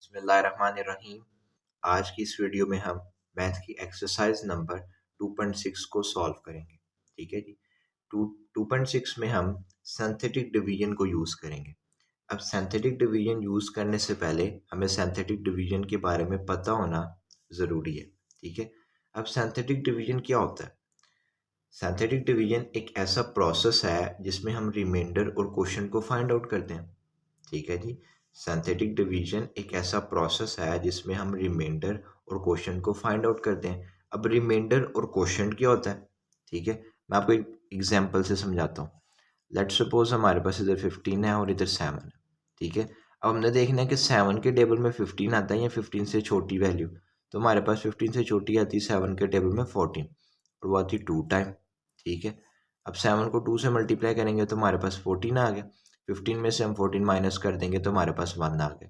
बिस्मिल्लाहिर्रहमानिर्रहीम। आज की इस वीडियो में हम मैथ की एक्सरसाइज नंबर 2.6 को सॉल्व करेंगे। ठीक है जी। 2.6 में हम सिंथेटिक डिवीजन को यूज़ करेंगे। अब सिंथेटिक डिवीजन यूज़ करने से पहले हमें सिंथेटिक डिवीजन के बारे में पता होना ज़रूरी है। ठीक है। अब सिंथेटिक डिवीजन क्या होता है? सिंथेटिक डिवीजन एक ऐसा प्रोसेस है जिसमें हम रिमाइंडर और क्वोशिएंट को फाइंड आउट करते हैं। ठीक है जी। सिंथेटिक डिवीजन एक ऐसा प्रोसेस है जिसमें हम रिमाइंडर और क्वोशिएंट को फाइंड आउट करते हैं। अब रिमाइंडर और क्वोशिएंट क्या होता है? ठीक है, मैं आपको एक एग्जांपल से समझाता हूँ। लेट्स सपोज हमारे पास इधर 15 है और इधर 7 है। ठीक है। अब हमने देखना है कि 7 के टेबल में 15 आता है या 15 से छोटी वैल्यू। तो हमारे पास 15 से छोटी आती है 7 के टेबल में 14 और वो आती है 2 टाइम। ठीक है। अब 7 को 2 से मल्टीप्लाई करेंगे तो हमारे पास 14 आ गया। 15 में से हम 14 माइनस कर देंगे तो हमारे पास 1 आ गया।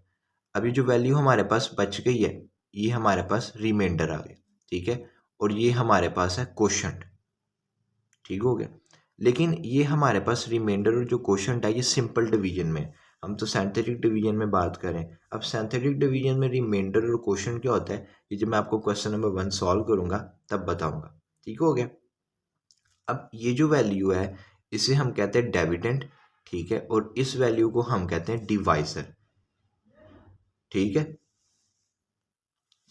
अभी जो वैल्यू हमारे पास बच गई है, ये हमारे पास रिमाइंडर आ गया। ठीक है। और ये हमारे पास है क्वोशिएंट। ठीक हो गया। लेकिन ये हमारे पास रिमाइंडर और जो क्वोशिएंट है ये सिंपल डिवीजन में। हम तो सिंथेटिक डिवीजन में बात करें। अब सिंथेटिक डिवीजन में रिमाइंडर और क्वोशिएंट क्या होता है, ये जब मैं आपको क्वेश्चन नंबर 1 सॉल्व करूंगा तब बताऊंगा। ठीक हो गया। अब ये जो वैल्यू है इसे हम कहते हैं डेविडेंड। ठीक है। और इस वैल्यू को हम कहते हैं डिवाइजर। ठीक है।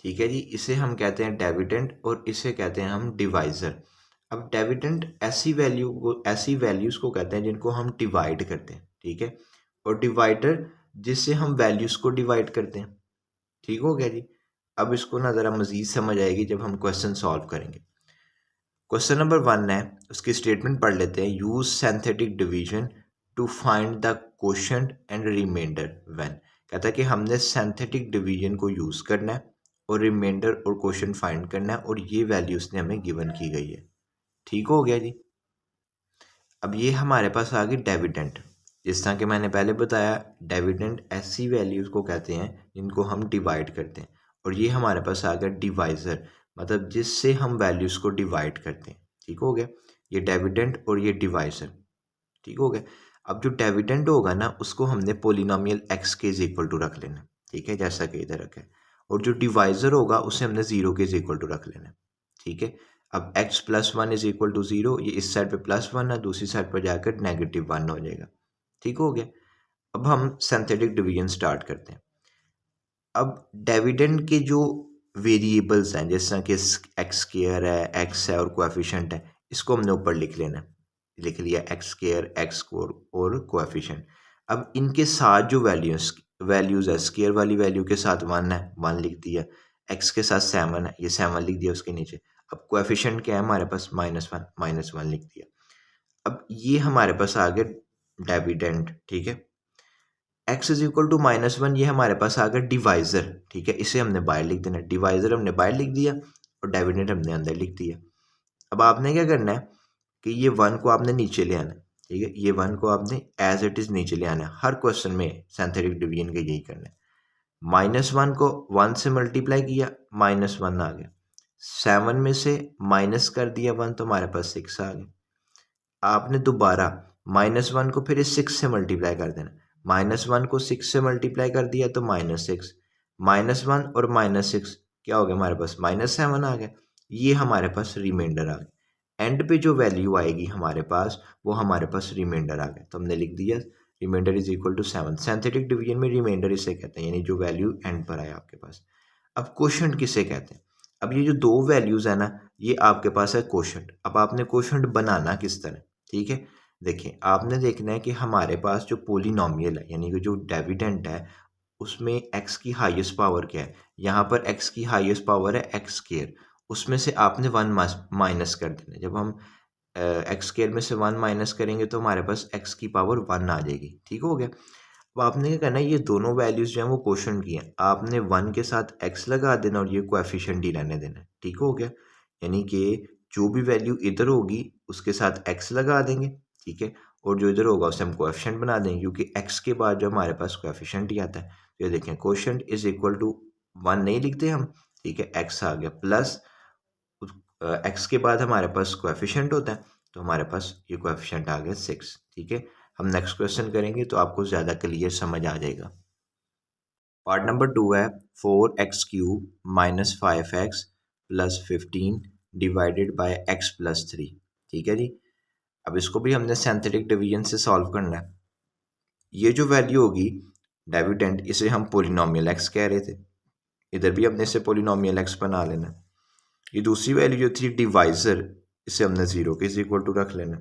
ठीक है जी। इसे हम कहते हैं डेविडेंड और इसे कहते हैं हम डिवाइजर। अब डेविडेंड ऐसी वैल्यूज को कहते हैं जिनको हम डिवाइड करते हैं। ठीक है। और डिवाइडर जिससे हम वैल्यूज को डिवाइड करते हैं। ठीक हो गया जी। अब इसको ना ज़रा मज़ीद समझ आएगी जब हम क्वेश्चन सॉल्व करेंगे। क्वेश्चन नंबर 1 है, उसकी स्टेटमेंट पढ़ लेते हैं। Use synthetic division to find the quotient and remainder when. कहता है कि हमने सिंथेटिक डिवीजन को यूज करना है और रिमाइंडर और क्वोशिएंट फाइंड करना है और ये वैल्यू उसने हमें गिवन की गई है। ठीक हो गया जी। अब ये हमारे पास आ गई डेविडेंड। जिस तरह कि मैंने पहले बताया, डेविडेंड ऐसी वैल्यूज को कहते हैं जिनको हम डिवाइड करते हैं। और ये हमारे पास आ गया डिवाइजर, मतलब जिससे हम वैल्यूज को डिवाइड करते हैं। ठीक हो गया। ये डेविडेंड और ये डिवाइजर। ठीक हो गया। अब जो डेविडेंड होगा ना उसको हमने पोलिनोमियल एक्स के इज इक्वल टू रख लेना। ठीक है, जैसा कि इधर रखा है। और जो डिवाइजर होगा उसे हमने 0 के इज इक्वल टू रख लेना। ठीक है। अब x plus 1 is equal to 0, ये इस साइड पे प्लस 1 है, दूसरी साइड पर जाकर -1 हो जाएगा। ठीक हो गया। अब हम सिंथेटिक डिवीजन स्टार्ट करते हैं। अब डिविडेंड के जो वेरिएबल्स हैं जैसा कि एक्स स्क्वायर है, एक्स है और कोएफिशिएंट है, इसको हमने ऊपर लिख लेना है। लिख लिया एक्स स्क्वायर, एक्स स्क्वायर और कोएफिशिएंट। अब इनके साथ जो वैल्यूज है, स्क्वायर वाली वैल्यू के साथ 1 है, 1 लिख दिया। एक्स के साथ 7 है, ये 7 लिख दिया उसके नीचे। अब कोएफिशिएंट क्या है हमारे पास, -1, -1 लिख दिया। अब ये हमारे पास आ गया डिविडेंड। ठीक है। x इज इक्वल टू -1, ये हमारे पास आ गया डिवाइजर। ठीक है, इसे हमने बाहर लिख देना। डिवाइजर हमने बाहर लिख दिया और डिविडेंड हमने अंदर लिख दिया। अब आपने क्या करना है कि ये 1 को आपने नीचे ले आना है। ठीक है, ये 1 को आपने एज इट इज नीचे ले आना है। हर क्वेश्चन में सिंथेटिक डिवीजन का यही करना है। -1 को 1 से मल्टीप्लाई किया, -1 आ गया। 7 में से माइनस कर दिया 1 तो हमारे पास 6 आ गया। आपने दोबारा -1 को फिर इस 6 से मल्टीप्लाई कर देना। -1 को 6 से मल्टीप्लाई कर दिया तो -6, -1 और -6 क्या हो गया हमारे पास, -7 आ गया। ये हमारे पास रिमाइंडर आ गया। एंड पे जो वैल्यू आएगी हमारे पास वो हमारे पास रिमाइंडर आ गया, तो हमने लिख दिया remainder is equal to 7। Synthetic division में रिमाइंडर इसे कहते हैं, यानी जो वैल्यू एंड पर आए आपके पास। अब क्वोशिएंट किसे कहते हैं? अब ये जो दो वैल्यूज है ना, ये आपके पास है क्वोशिएंट। अब आपने क्वोशिएंट बनाना किस तरह? ठीक है, देखिए आपने देखना है कि हमारे पास जो पोलिनोमियल है यानी कि जो डिविडेंड है उसमें x की हाईएस्ट पावर क्या है। यहाँ पर x की हाईएस्ट पावर है एक्स स्क्वायर, उसमें से आपने 1 माइनस कर देना। जब हम एक्स स्क्वायर में से 1 माइनस करेंगे तो हमारे पास x की पावर 1 आ जाएगी। ठीक हो गया। अब आपने क्या करना है, ये दोनों वैल्यूज जो हैं वो क्वोशिएंट की हैं, आपने 1 के साथ x लगा देना और ये कोएफिशिएंट ही रहने देना। ठीक हो गया। यानी कि जो भी वैल्यू इधर होगी उसके साथ x लगा देंगे। ठीक है। और जो इधर होगा उसे हम कोएफिशिएंट बना देंगे, क्योंकि x के बाद जो हमारे पास कोएफिशिएंट ही आता है। तो ये देखें, कोएफिशिएंट इज इक्वल टू 1 नहीं लिखते हम। ठीक है, x आ गया प्लस x के बाद हमारे पास कोएफिशिएंट होता है, तो हमारे पास ये कोएफिशिएंट आ गया 6। ठीक है। हम नेक्स्ट क्वेश्चन करेंगे तो आपको ज़्यादा क्लियर समझ आ जाएगा। पार्ट नंबर 2 है 4x³ minus 5x plus 15 divided by x plus 3। ठीक है जी। अब इसको भी हमने सिंथेटिक डिवीजन से सॉल्व करना है। ये जो वैल्यू होगी डिविडेंड, इसे हम पोलिनोमियल x कह रहे थे, इधर भी हमने इसे पोलिनोमियल x बना लेना। ये दूसरी वैल्यू जो थी डिवाइजर, इसे हमने 0 के इज इक्वल टू रख लेना।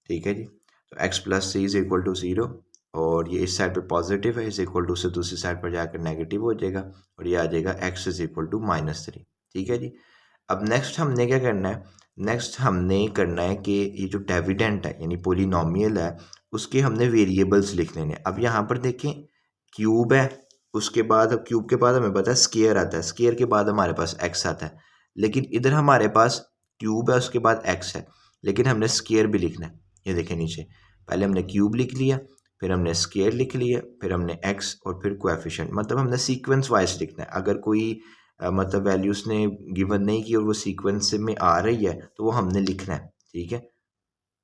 ठीक है जी। तो x plus 3 is equal to 0 और ये इस साइड पे पॉजिटिव है, इज इक्वल टू से दूसरी साइड पर जाकर नेगेटिव हो जाएगा और ये आ जाएगा x इज इक्वल टू -3। ठीक है जी। अब नेक्स्ट हमने क्या करना है, नेक्स्ट हमने करना है कि ये जो डिविडेंड है यानी पोलिनोमियल है उसके हमने वेरिएबल्स लिख लेने। अब यहाँ पर देखें क्यूब है, उसके बाद अब क्यूब के बाद हमें पता है स्केयर आता है, स्केयर के बाद हमारे पास x आता है, लेकिन इधर हमारे पास क्यूब है उसके बाद x है, लेकिन हमने स्केयर भी लिखना है। ये देखें नीचे, पहले हमने क्यूब लिख लिया, फिर हमने स्केयर लिख लिया, फिर हमने x और फिर कोएफिशिएंट, मतलब हमने सीक्वेंस वाइज लिखना है। अगर कोई मतलब वैल्यूज ने गिवन नहीं की और वो सीक्वेंस में आ रही है तो वो हमने लिखना है। ठीक है,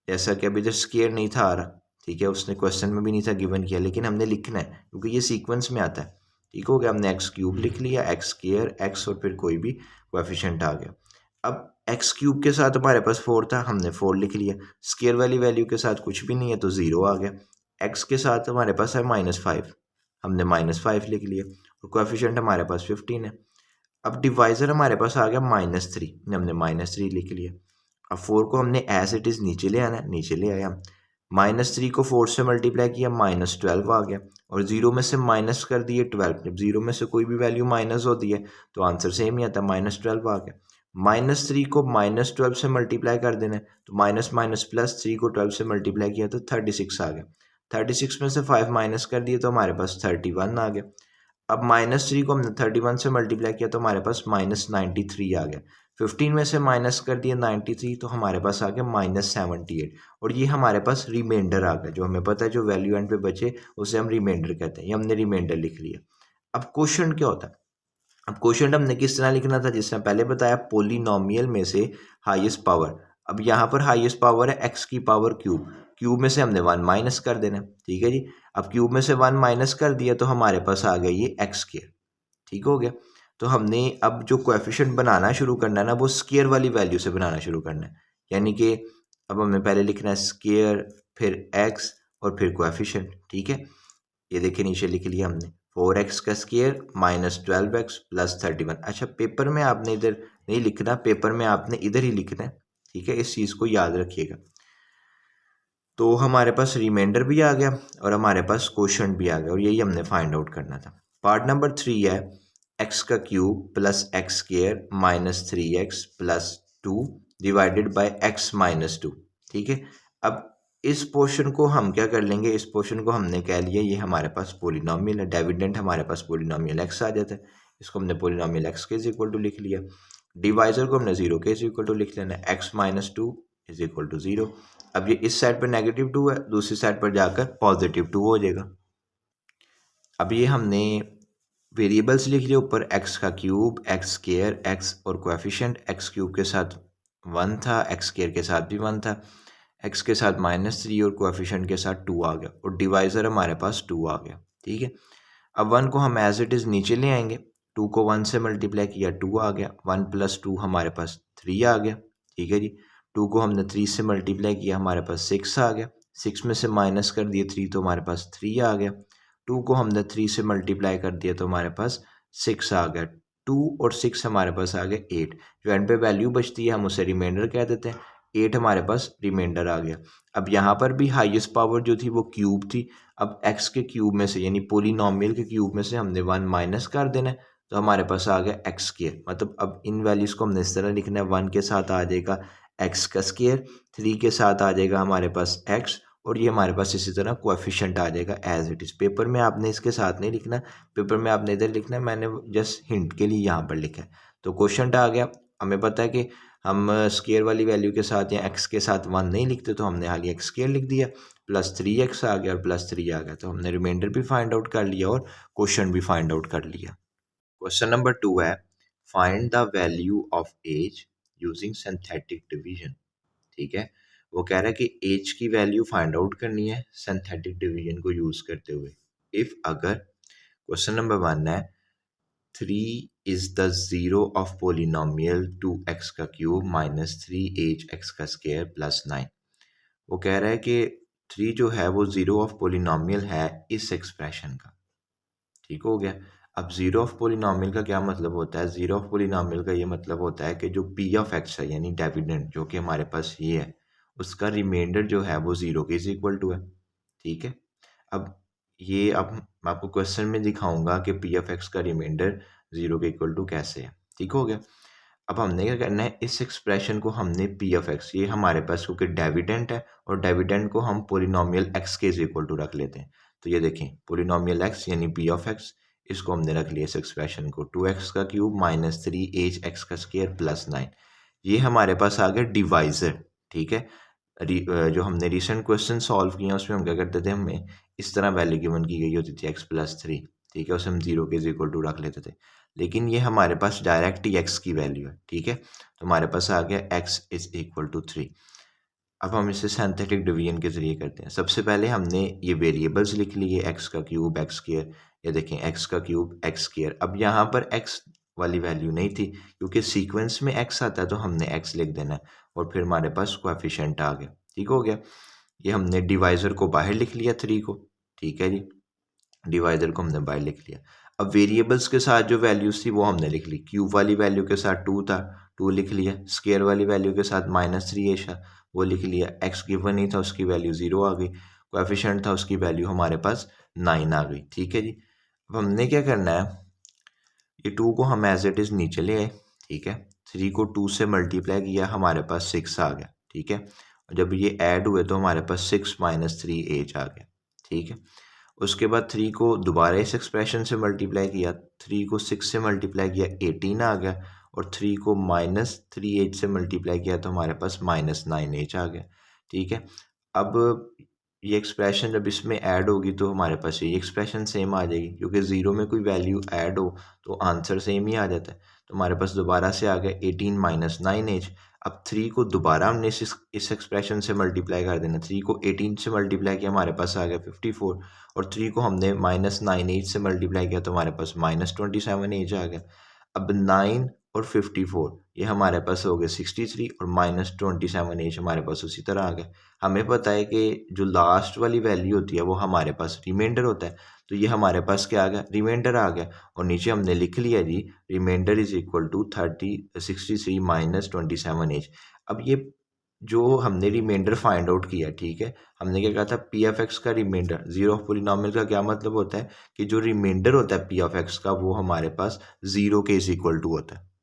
जैसा कि अभी इधर स्केयर नहीं था आ रहा, ठीक है, उसने क्वेश्चन में भी नहीं था गिवन किया, लेकिन हमने लिखना है क्योंकि ये सीक्वेंस में आता है। ठीक हो गया, हमने x³ लिख लिया, x स्केयर, x और फिर कोई भी कोएफिशिएंट आ गया। अब x³ के साथ हमारे पास 4 था, हमने 4 लिख लिया, स्केयर वाली वैल्यू के साथ कुछ भी नहीं है तो 0 आ गया। x के साथ हमारे पास है -5, हमने -5 लिख लिया और कोएफिशिएंट हमारे पास 15 है। अब डिवाइजर हमारे पास आ गया -3, हमने -3 लिख लिया। अब 4 को हमने एज इट इज़ नीचे ले आना है, नीचे ले आया। -3 को 4 से मल्टीप्लाई किया, -12 आ गया और 0 में से माइनस कर दिए 12। जब 0 में से कोई भी वैल्यू माइनस होती है तो आंसर सेम ही आता है, -12 आ गया। -3 को -12 से मल्टीप्लाई कर देना है, तो माइनस माइनस प्लस 3 को 12 से मल्टीप्लाई किया तो 36 आ गया। 36 में से 5 माइनस कर दिए तो हमारे पास 31 आ गया। अब -3 को हमने 31 से मल्टीप्लाई किया तो हमारे पास -93 आ गया। 15 में से माइनस कर दिया 93 तो हमारे पास आ गया -78 और ये हमारे पास रिमाइंडर आ गया। जो हमें पता है जो वैल्यू एंड पे बचे उसे हम रिमाइंडर कहते हैं, ये हमने रिमाइंडर लिख लिया। अब क्वेश्चन क्या होता है, अब क्वेश्चन हमने किस तरह लिखना था, जिसने पहले बताया पोलिनोमियल में से हाईएस्ट पावर। अब यहाँ पर हाईएस्ट पावर है x की पावर क्यूब, क्यूब में से हमने 1 माइनस कर देना। ठीक है जी। अब क्यूब में से 1 माइनस कर दिया तो हमारे पास आ गया ये x स्क्वायर। ठीक हो गया। तो हमने अब जो कोएफिशिएंट बनाना शुरू करना है ना, वो स्क्वायर वाली वैल्यू से बनाना शुरू करना है, यानी कि अब हमें पहले लिखना है स्क्वायर, फिर x और फिर कोएफिशिएंट। ठीक है, ये देखिए नीचे लिख लिया हमने 4x का स्क्वायर -12x प्लस 31। अच्छा, पेपर में आपने इधर नहीं लिखना, पेपर में आपने इधर ही लिखना है। ठीक है, इस चीज़ को याद रखिएगा। तो हमारे पास रिमाइंडर भी आ गया और हमारे पास क्वोशंट भी आ गया और यही हमने फाइंड आउट करना था। पार्ट नंबर 3 है x का cube plus x square -3x plus 2 divided by x minus 2। ठीक है, अब इस पोर्शन को हम क्या कर लेंगे, इस पोर्शन को हमने कह लिया ये हमारे पास पोलिनोमियल है, डिविडेंड हमारे पास पोलिनोमियल x आ जाता है, इसको हमने पोलिनोमियल x के इज इक्वल टू लिख लिया। डिवाइजर को हमने 0 के इज इक्वल टू लिख लेना, x minus 2 is equal to 0। अब ये इस साइड पर -2 है, दूसरी साइड पर जाकर +2 हो जाएगा। अब ये हमने वेरिएबल्स लिख लिए ऊपर, x का क्यूब, x स्क्वायर, x और कोएफिशिएंट। x क्यूब के साथ 1 था, x स्क्वायर के साथ भी 1 था, x के साथ -3 और कोएफिशिएंट के साथ 2 आ गया और डिवाइजर हमारे पास 2 आ गया। ठीक है, अब 1 को हम एज इट इज़ नीचे ले आएंगे, 2 को 1 से मल्टीप्लाई किया 2 आ गया, 1 + 2 हमारे पास 3 आ गया। ठीक है जी, 2 को हमने 3 से मल्टीप्लाई किया, हमारे पास 6 आ गया, 6 में से माइनस कर दिए 3 तो हमारे पास 3 आ गया। 2 को हमने 3 से मल्टीप्लाई कर दिया तो हमारे पास 6 आ गया। 2 और 6 हमारे पास आ गए 8, जो एंड पे वैल्यू बचती है हम उसे रिमाइंडर कह देते हैं। 8 हमारे पास रिमाइंडर आ गया। अब यहाँ पर भी हाईएस्ट पावर जो थी वो क्यूब थी। अब x के क्यूब में से यानी पोलिनोमियल के क्यूब में से हमने 1 माइनस कर देना है तो हमारे पास आ गया x स्क्वायर। मतलब अब इन वैल्यूज को हमने इस तरह लिखना है, 1 के साथ आ जाएगा x का स्क्वायर, 3 के साथ आ जाएगा हमारे पास x और ये हमारे पास इसी तरह कोएफिशिएंट आ जाएगा एज इट इज़। पेपर में आपने इसके साथ नहीं लिखना, पेपर में आपने इधर लिखना है, मैंने जस्ट हिंट के लिए यहाँ पर लिखा है। तो क्वेश्चन आ गया, हमें पता है कि हम स्क्वायर वाली वैल्यू के साथ या x के साथ 1 नहीं लिखते तो हमने हाल x स्क्वायर लिख दिया, +3x आ गया और +3 आ गया, तो हमने रिमाइंडर भी फाइंड आउट कर लिया और क्वेश्चन भी फाइंड आउट कर लिया। क्वेश्चन नंबर 2 है find the value of h using synthetic division. ठीक है, वो कह रहा है कि एज की वैल्यू फाइंड आउट करनी है सिंथेटिक डिवीजन को यूज करते हुए। इफ अगर क्वेश्चन नंबर 1 है 3 is the zero of polynomial 2x का क्यूब माइनस 3h का स्क्वायर प्लस 9। वो कह रहा है कि 3 जो है वो जीरो ऑफ पोलिनोमियल है इस एक्सप्रेशन का। ठीक हो गया। अब जीरो ऑफ पोलिनोमियल का क्या मतलब होता है? जीरो ऑफ पोलिनोमियल का ये मतलब होता है कि जो पी ऑफ एक्स है यानी डेविडेंड जो कि हमारे पास ये है, उसका रिमाइंडर जो है वो जीरो के इज इक्वल टू है। ठीक है। अब ये अब मैं आपको क्वेश्चन में दिखाऊंगा कि पी ऑफ एक्स का रिमाइंडर जीरो के इक्वल टू कैसे है। ठीक हो गया। अब हमने क्या करना है, इस एक्सप्रेशन को हमने पी ऑफ एक्स, ये हमारे पास क्योंकि डेविडेंट है और डेविडेंट को हम पोलिनोमियल एक्स के इज इक्वल टू रख लेते हैं। तो ये देखें पोलिनोमियल एक्स यानी पी ऑफ एक्स, इसको हमने रख लिया इस एक्सप्रेशन को 2x का क्यूब माइनस 3h का स्क्वायर प्लस 9। ये हमारे पास आ गया डिवाइजर। ठीक है। जो हमने रिसेंट क्वेश्चन सॉल्व किए हैं उसमें हम क्या करते थे, हमें इस तरह वैल्यू गिवन की गई होती थी x+3। ठीक है। उसे हम जीरो के इक्वल टू रख लेते थे, लेकिन ये हमारे पास डायरेक्ट ही x की वैल्यू है। ठीक है। तो हमारे पास आ गया x इज इक्वल टू 3। अब हम इसे सिंथेटिक डिवीजन के जरिए करते हैं। सबसे पहले हमने ये वेरिएबल्स लिख लिए, x का क्यूब x स्क्वायर, ये देखें x का क्यूब x स्क्वायर। अब यहाँ पर x वाली वैल्यू नहीं थी क्योंकि सीक्वेंस में x आता है तो हमने x लिख देना है और फिर हमारे पास कोएफिशिएंट आ गया। ठीक हो गया। ये हमने डिवाइजर को बाहर लिख लिया 3 को। ठीक है जी, डिवाइजर को हमने बाहर लिख लिया। अब वेरिएबल्स के साथ जो वैल्यूज थी वो हमने लिख ली। क्यूब वाली वैल्यू के साथ 2 था, 2 लिख लिया। स्क्वायर वाली वैल्यू के साथ -3h था, वो लिख लिया। x गिवन नहीं था, उसकी वैल्यू 0 आ गई। कोएफिशिएंट था, उसकी वैल्यू हमारे पास 9 आ गई। ठीक है जी। अब हमने क्या करना है, ये 2 को हम एज इट इज़ नीचे ले आए। ठीक है। 3 को 2 से मल्टीप्लाई किया, हमारे पास 6 आ गया। ठीक है। और जब ये ऐड हुए तो हमारे पास 6 - 3h आ गया। ठीक है। उसके बाद 3 को दोबारा इस एक्सप्रेशन से मल्टीप्लाई किया, 3 को 6 से मल्टीप्लाई किया 18 आ गया, और 3 को -3h से मल्टीप्लाई किया तो हमारे पास -9h आ गया। ठीक है। अब ये एक्सप्रेशन जब इसमें ऐड होगी तो हमारे पास ये एक्सप्रेशन सेम आ जाएगी, क्योंकि ज़ीरो में कोई वैल्यू ऐड हो तो आंसर सेम ही आ जाता है। तो हमारे पास दोबारा से आ गया 18 - 9h। अब 3 को दोबारा हमने इस एक्सप्रेशन से मल्टीप्लाई कर देना। 3 को 18 से मल्टीप्लाई किया, हमारे पास आ गया 54, और 3 को हमने -9h से मल्टीप्लाई किया तो हमारे पास -27h आ गया। अब 9 और 54 ये हमारे पास हो गए 63, और -27h हमारे पास उसी तरह आ गया। हमें पता है कि जो लास्ट वाली वैल्यू होती है वो हमारे पास रिमाइंडर होता है, तो ये हमारे पास क्या आ गया, रिमाइंडर आ गया। और नीचे हमने लिख लिया जी remainder is equal to 63 - 27h। अब ये जो हमने रिमाइंडर फाइंड आउट किया, ठीक है, हमने क्या कहा था, पी एफ एक्स का रिमाइंडर। जीरो ऑफ पोलिनोमियल का क्या मतलब होता है कि जो रिमाइंडर होता है पी ऑफ एक्स का वो हमारे पास जीरो के इज इक्वल टू होता है।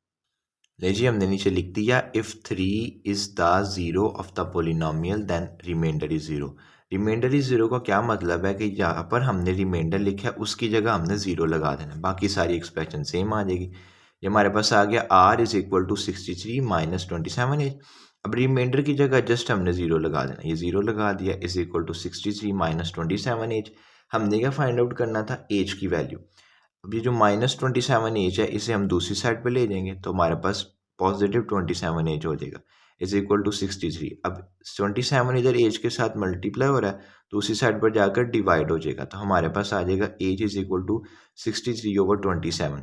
लीजिए हमने नीचे लिख दिया, if 3 is the zero of the polynomial then remainder is zero. Remainder is zero का क्या मतलब है कि यहाँ पर हमने रिमाइंडर लिखा है, उसकी जगह हमने जीरो लगा देना, बाकी सारी एक्सप्रेशन सेम आ जाएगी। ये हमारे पास आ गया r is equal to 63 - 27h। अब रिमाइंडर की जगह जस्ट हमने जीरो लगा देना, ये जीरो लगा दिया, इज इक्वल टू 63 - 27h। हमने क्या फाइंड आउट करना था, एज की वैल्यू। अब ये जो -27h है इसे हम दूसरी साइड पे ले जाएंगे तो हमारे पास +27h हो जाएगा, इज इक्वल टू 63। अब 27 इधर एज के साथ मल्टीप्लाई हो रहा है तो उसी साइड पर जाकर डिवाइड हो जाएगा, तो हमारे पास आ जाएगा एज इज इक्वल टू 63/27।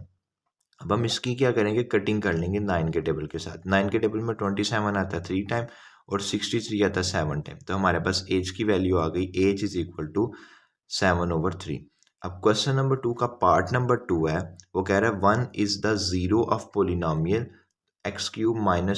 अब हम इसकी क्या करेंगे, कटिंग कर लेंगे 9 के टेबल के साथ। 9 के टेबल में 27 आता है 3 टाइम और 63 आता है 7 टाइम, तो हमारे पास एज की वैल्यू आ गई, एज इज इक्वल टू 7/3। अब क्वेश्चन नंबर 2 का पार्ट नंबर 2 है, वो कह रहा है 1 is the zero of polynomial x³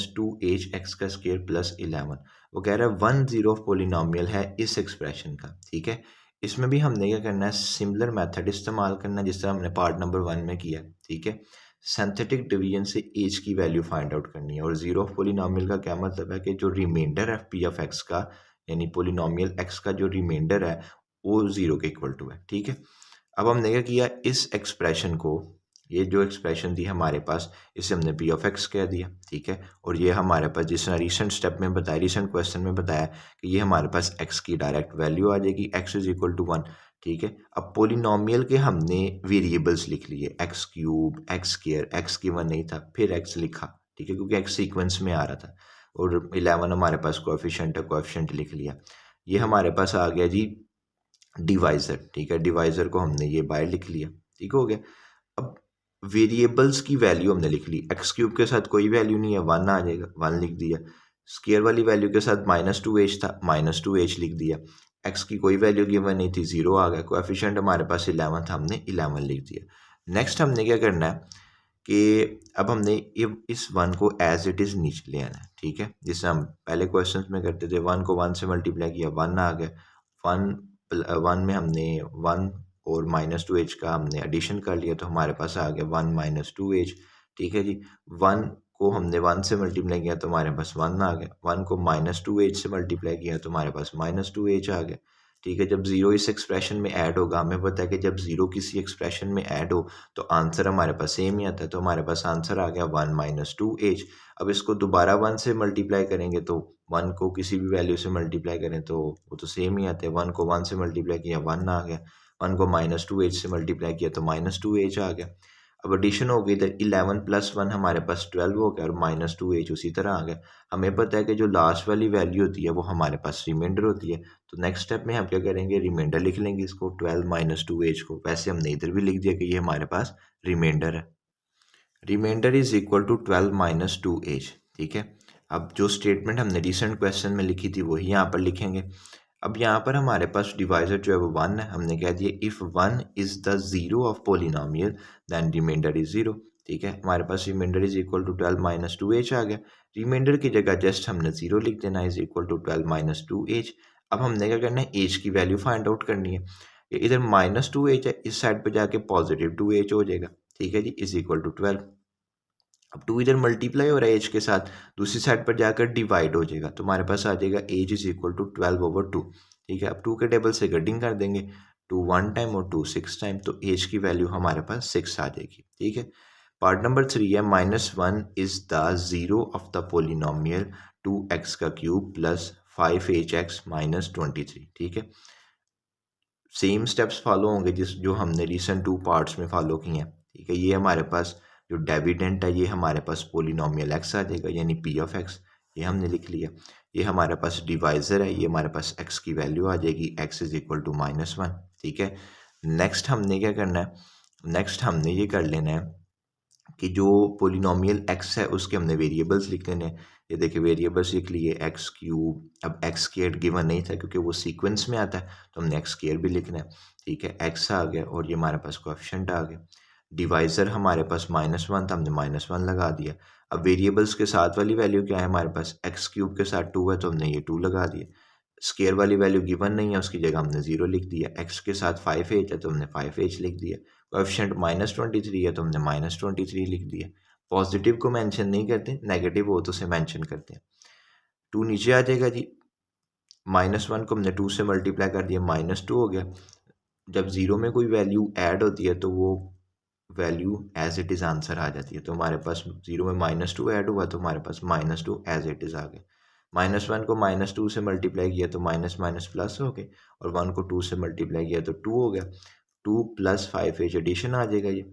- 2h का स्क्वायर प्लस 11। वो कह रहा है 1 जीरो ऑफ पोलिनोमियल है इस एक्सप्रेशन का। ठीक है। इसमें भी हमने क्या करना है, सिमिलर मेथड इस्तेमाल करना है जिस तरह हमने पार्ट नंबर 1 में किया। ठीक है। सिंथेटिक डिवीजन से एज की वैल्यू फाइंड आउट करनी है, और जीरो ऑफ पोलिनोमियल का क्या मतलब है कि जो रिमाइंडर है पी ऑफ एक्स का, यानी पोलिनोमियल एक्स का जो रिमाइंडर है वो जीरो के इक्वल टू है। ठीक है। अब हमने क्या किया, इस एक्सप्रेशन को, ये जो एक्सप्रेशन थी हमारे पास, इसे हमने पी ऑफ एक्स कह दिया। ठीक है। और ये हमारे पास जिस तरह रिसेंट स्टेप में बताया, रिसेंट क्वेश्चन में बताया कि ये हमारे पास एक्स की डायरेक्ट वैल्यू आ जाएगी, एक्स इज इक्वल टू 1। ठीक है। अब पोलिनोमियल के हमने वेरिएबल्स लिख लिए, x³ x² x गिवन नहीं था, फिर x लिखा। ठीक है, क्योंकि x सीक्वेंस में आ रहा था, और 11 हमारे पास कोएफिशिएंट है, कोएफिशिएंट लिख लिया। ये हमारे पास आ गया जी डिवाइज़र। ठीक है, डिवाइज़र को हमने ये बाहर लिख लिया। ठीक हो गया। अब वेरिएबल्स की वैल्यू हमने लिख ली, एक्स क्यूब के साथ कोई वैल्यू नहीं है, वन आ जाएगा, वन लिख दिया। स्केयर वाली वैल्यू के साथ -2h था, -2h लिख दिया। एक्स की कोई वैल्यू गिवन नहीं थी, 0 आ गया। कोएफिशिएंट हमारे पास 11 था, हमने 11 लिख दिया। नेक्स्ट हमने क्या करना है कि अब हमने ये इस वन को एज इट इज़ नीचे ले आना है, ठीक है। जिससे हम पहले क्वेश्चन में करते थे, वन को वन से मल्टीप्लाई किया, वन आ गया। वन में हमने वन और -2h का हमने एडिशन कर लिया, तो हमारे पास आ गया 1 - 2h, ठीक है जी। वन को हमने वन से मल्टीप्लाई किया तो हमारे पास वन आ गया। वन को -2h से मल्टीप्लाई किया तो हमारे पास -2h आ गया, ठीक है। जब ज़ीरो इस एक्सप्रेशन में ऐड होगा, हमें पता है कि जब ज़ीरो किसी एक्सप्रेशन में ऐड हो तो आंसर हमारे पास सेम ही आता है, तो हमारे पास आंसर आ गया 1 - 2h। अब इसको दोबारा वन से मल्टीप्लाई करेंगे तो वन को किसी भी वैल्यू से मल्टीप्लाई करें तो वो तो सेम ही आता है। वन को वन से मल्टीप्लाई किया, वन आ गया। वन को -2h से मल्टीप्लाई किया तो -2h आ गया। अब एडिशन हो गई, इधर 11 + 1 हमारे पास 12 हो गया और -2h उसी तरह आ गया। हमें पता है कि जो लास्ट वाली वैल्यू होती है वो हमारे पास रिमाइंडर होती है, तो नेक्स्ट स्टेप में हम क्या करेंगे, रिमाइंडर लिख लेंगे इसको, 12 - 2h को। वैसे हमने इधर भी लिख दिया कि ये हमारे पास रिमाइंडर है। Remainder is equal to 12 - 2h, ठीक है। अब जो स्टेटमेंट हमने रिसेंट क्वेश्चन में लिखी थी वही यहाँ पर लिखेंगे। अब यहाँ पर हमारे पास डिवाइजर जो है वो वन है, हमने कह दिया if one is the zero of polynomial then remainder is zero, ठीक है। हमारे पास remainder is equal to 12 - 2h आ गया। रिमाइंडर की जगह जस्ट हमने ज़ीरो लिख देना, इज इक्वल टू 12 - 2h। अब हमने क्या करना है, एज की वैल्यू फाइंड आउट करनी है। इधर -2h है, इस साइड पर जाके +2h हो जाएगा, ठीक है जी, इज इक्वल टू 12। अब 2 इधर मल्टीप्लाई हो रहा है एज के साथ, दूसरी साइड पर जाकर डिवाइड हो जाएगा, तो हमारे पास आ जाएगा एज इज इक्वल टू 12/2, ठीक है। अब 2 के टेबल से कटिंग कर देंगे, 2 1 टाइम और 2 6 टाइम, तो एज की वैल्यू हमारे पास 6 आ जाएगी, ठीक है। पार्ट नंबर 3 है, -1 is the zero of the polynomial 2x का क्यूब प्लस 5hx - 23, ठीक है। सेम स्टेप्स फॉलो होंगे जो हमने रिसेंट 2 पार्ट्स में फॉलो किए हैं, ठीक है। ये हमारे पास जो डेविडेंट है ये हमारे पास पोलिनोमियल x आ जाएगा, यानी p ऑफ x, ये हमने लिख लिया। ये हमारे पास डिवाइज़र है, ये हमारे पास x की वैल्यू आ जाएगी, x इज इक्वल टू -1, ठीक है। नेक्स्ट हमने क्या करना है, नेक्स्ट हमने ये कर लेना है कि जो पोलिनोमियल x है उसके हमने वेरिएबल्स लिख लेने हैं। ये देखिए वेरिएबल्स लिख लिए, एक्स क्यूब। अब एक्स स्क्वायर गिवन नहीं था क्योंकि वो सीक्वेंस में आता है, तो हमने एक्स स्क्वायर भी लिखना है, ठीक है। एक्स आ गया और ये हमारे पास कोएफिशिएंट आ गया। डिवाइज़र हमारे पास -1 था, हमने -1 लगा दिया। अब वेरिएबल्स के साथ वाली वैल्यू क्या है हमारे पास, एक्स क्यूब के साथ 2 है तो हमने ये 2 लगा दिया। स्क्वायर वाली वैल्यू गिवन नहीं है, उसकी जगह हमने 0 लिख दिया। एक्स के साथ 5h है तो हमने 5h लिख दिया। कोएफिशिएंट -23 है तो हमने -23 लिख दिया। पॉजिटिव को मेंशन नहीं करते, नेगेटिव हो तो उसे मेंशन करते हैं। 2 नीचे आ जाएगा जी, -1 को हमने 2 से मल्टीप्लाई कर दिया, -2 हो गया। जब ज़ीरो में कोई वैल्यू ऐड होती है तो वो value as it is answer आ जाती है, तो हमारे पास ज़ीरो में -2 ऐड हुआ तो हमारे पास -2 एज इट इज़ आ गया। -1 को -2 से मल्टीप्लाई किया तो माइनस माइनस प्लस हो गए, और 1 को 2 से मल्टीप्लाई किया तो 2 हो गया। 2 + 5h एडिशन आ जाएगा, ये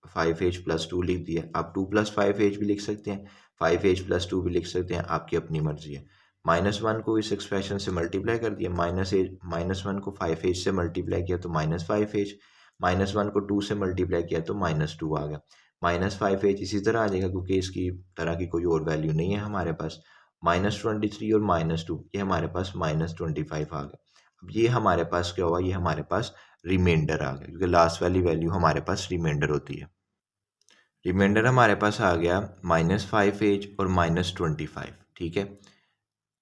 5h + 2 लिख दिया। आप 2 + 5h भी लिख सकते हैं, 5h + 2 भी लिख सकते हैं, आपकी अपनी मर्जी है। -1 को इस एक्सप्रेशन से मल्टीप्लाई कर दिया, -1 को 5h से मल्टीप्लाई किया तो -5h, -1 को 2 से मल्टीप्लाई किया तो -2 आ गया। -5h इसी तरह आ जाएगा क्योंकि इसकी तरह की कोई और वैल्यू नहीं है हमारे पास। -23 और -2 ये हमारे पास -25 आ गया। अब ये हमारे पास क्या हुआ, ये हमारे पास रिमाइंडर आ गया, क्योंकि लास्ट वाली वैल्यू हमारे पास रिमाइंडर होती है। रिमाइंडर हमारे पास आ गया -5h और -25, ठीक है।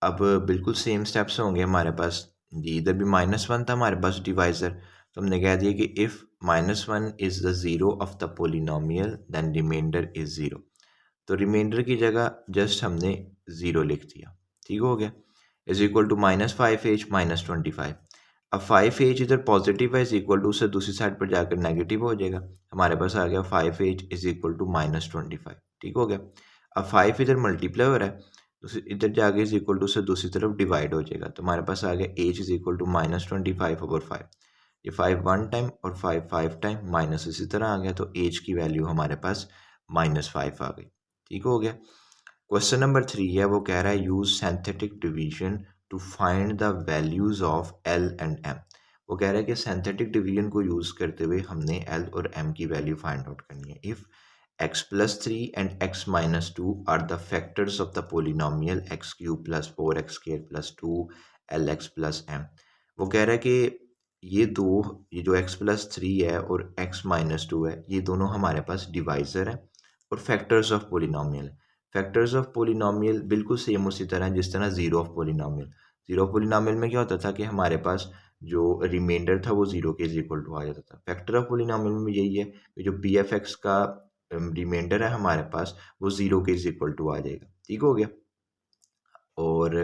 अब बिल्कुल सेम स्टेप्स होंगे हमारे पास जी, इधर भी -1 था हमारे पास डिवाइज़र, तो हमने कह दिया कि if -1 is the zero of the polynomial then remainder is zero. तो रिमाइंडर की जगह जस्ट हमने 0 लिख दिया, ठीक हो गया। Is equal to -5h -25। अब 5h इधर पॉजिटिव है, इज इक्वल टू उससे दूसरी साइड पर जाकर नेगेटिव हो जाएगा, हमारे पास आ गया 5h इज इक्वल टू -25, ठीक हो गया। अब 5 इधर मल्टीप्लाई हो रहा है, इधर जाके इज इक्वल टू से दूसरी तरफ डिवाइड हो जाएगा, तो हमारे पास आ गया h इज इक्वल टू -25/5। ये 5 1 टाइम और 5 5 टाइम, माइनस इसी तरह आ गया, तो h की वैल्यू हमारे पास -5 आ गई, ठीक हो गया। क्वेश्चन नंबर 3 है, वो कह रहा है use synthetic division to find the values of L and M। वो कह रहा है कि सिंथेटिक डिवीजन को यूज़ करते हुए हमने एल और एम की वैल्यू फाइंड आउट करनी है। If x+3 and x-2 are the factors of the polynomial x³ plus 4x² plus 2lx plus m। वो कह रहा है कि ये जो x+3 है और x-2 है, ये दोनों हमारे पास डिवाइज़र है और factors of polynomial. Factors of polynomial बिल्कुल सेम उसी तरह जिस तरह zero of polynomial. Zero of polynomial में क्या होता था कि हमारे पास जो रिमाइंडर था वो ज़ीरो के इज इक्वल टू आ जाता था। फैक्टर ऑफ पोलिनोमियल में यही है कि जो पी एफ एक्स का रिमाइंडर है हमारे पास वो ज़ीरो के इज इक्वल टू आ जाएगा। ठीक हो गया। और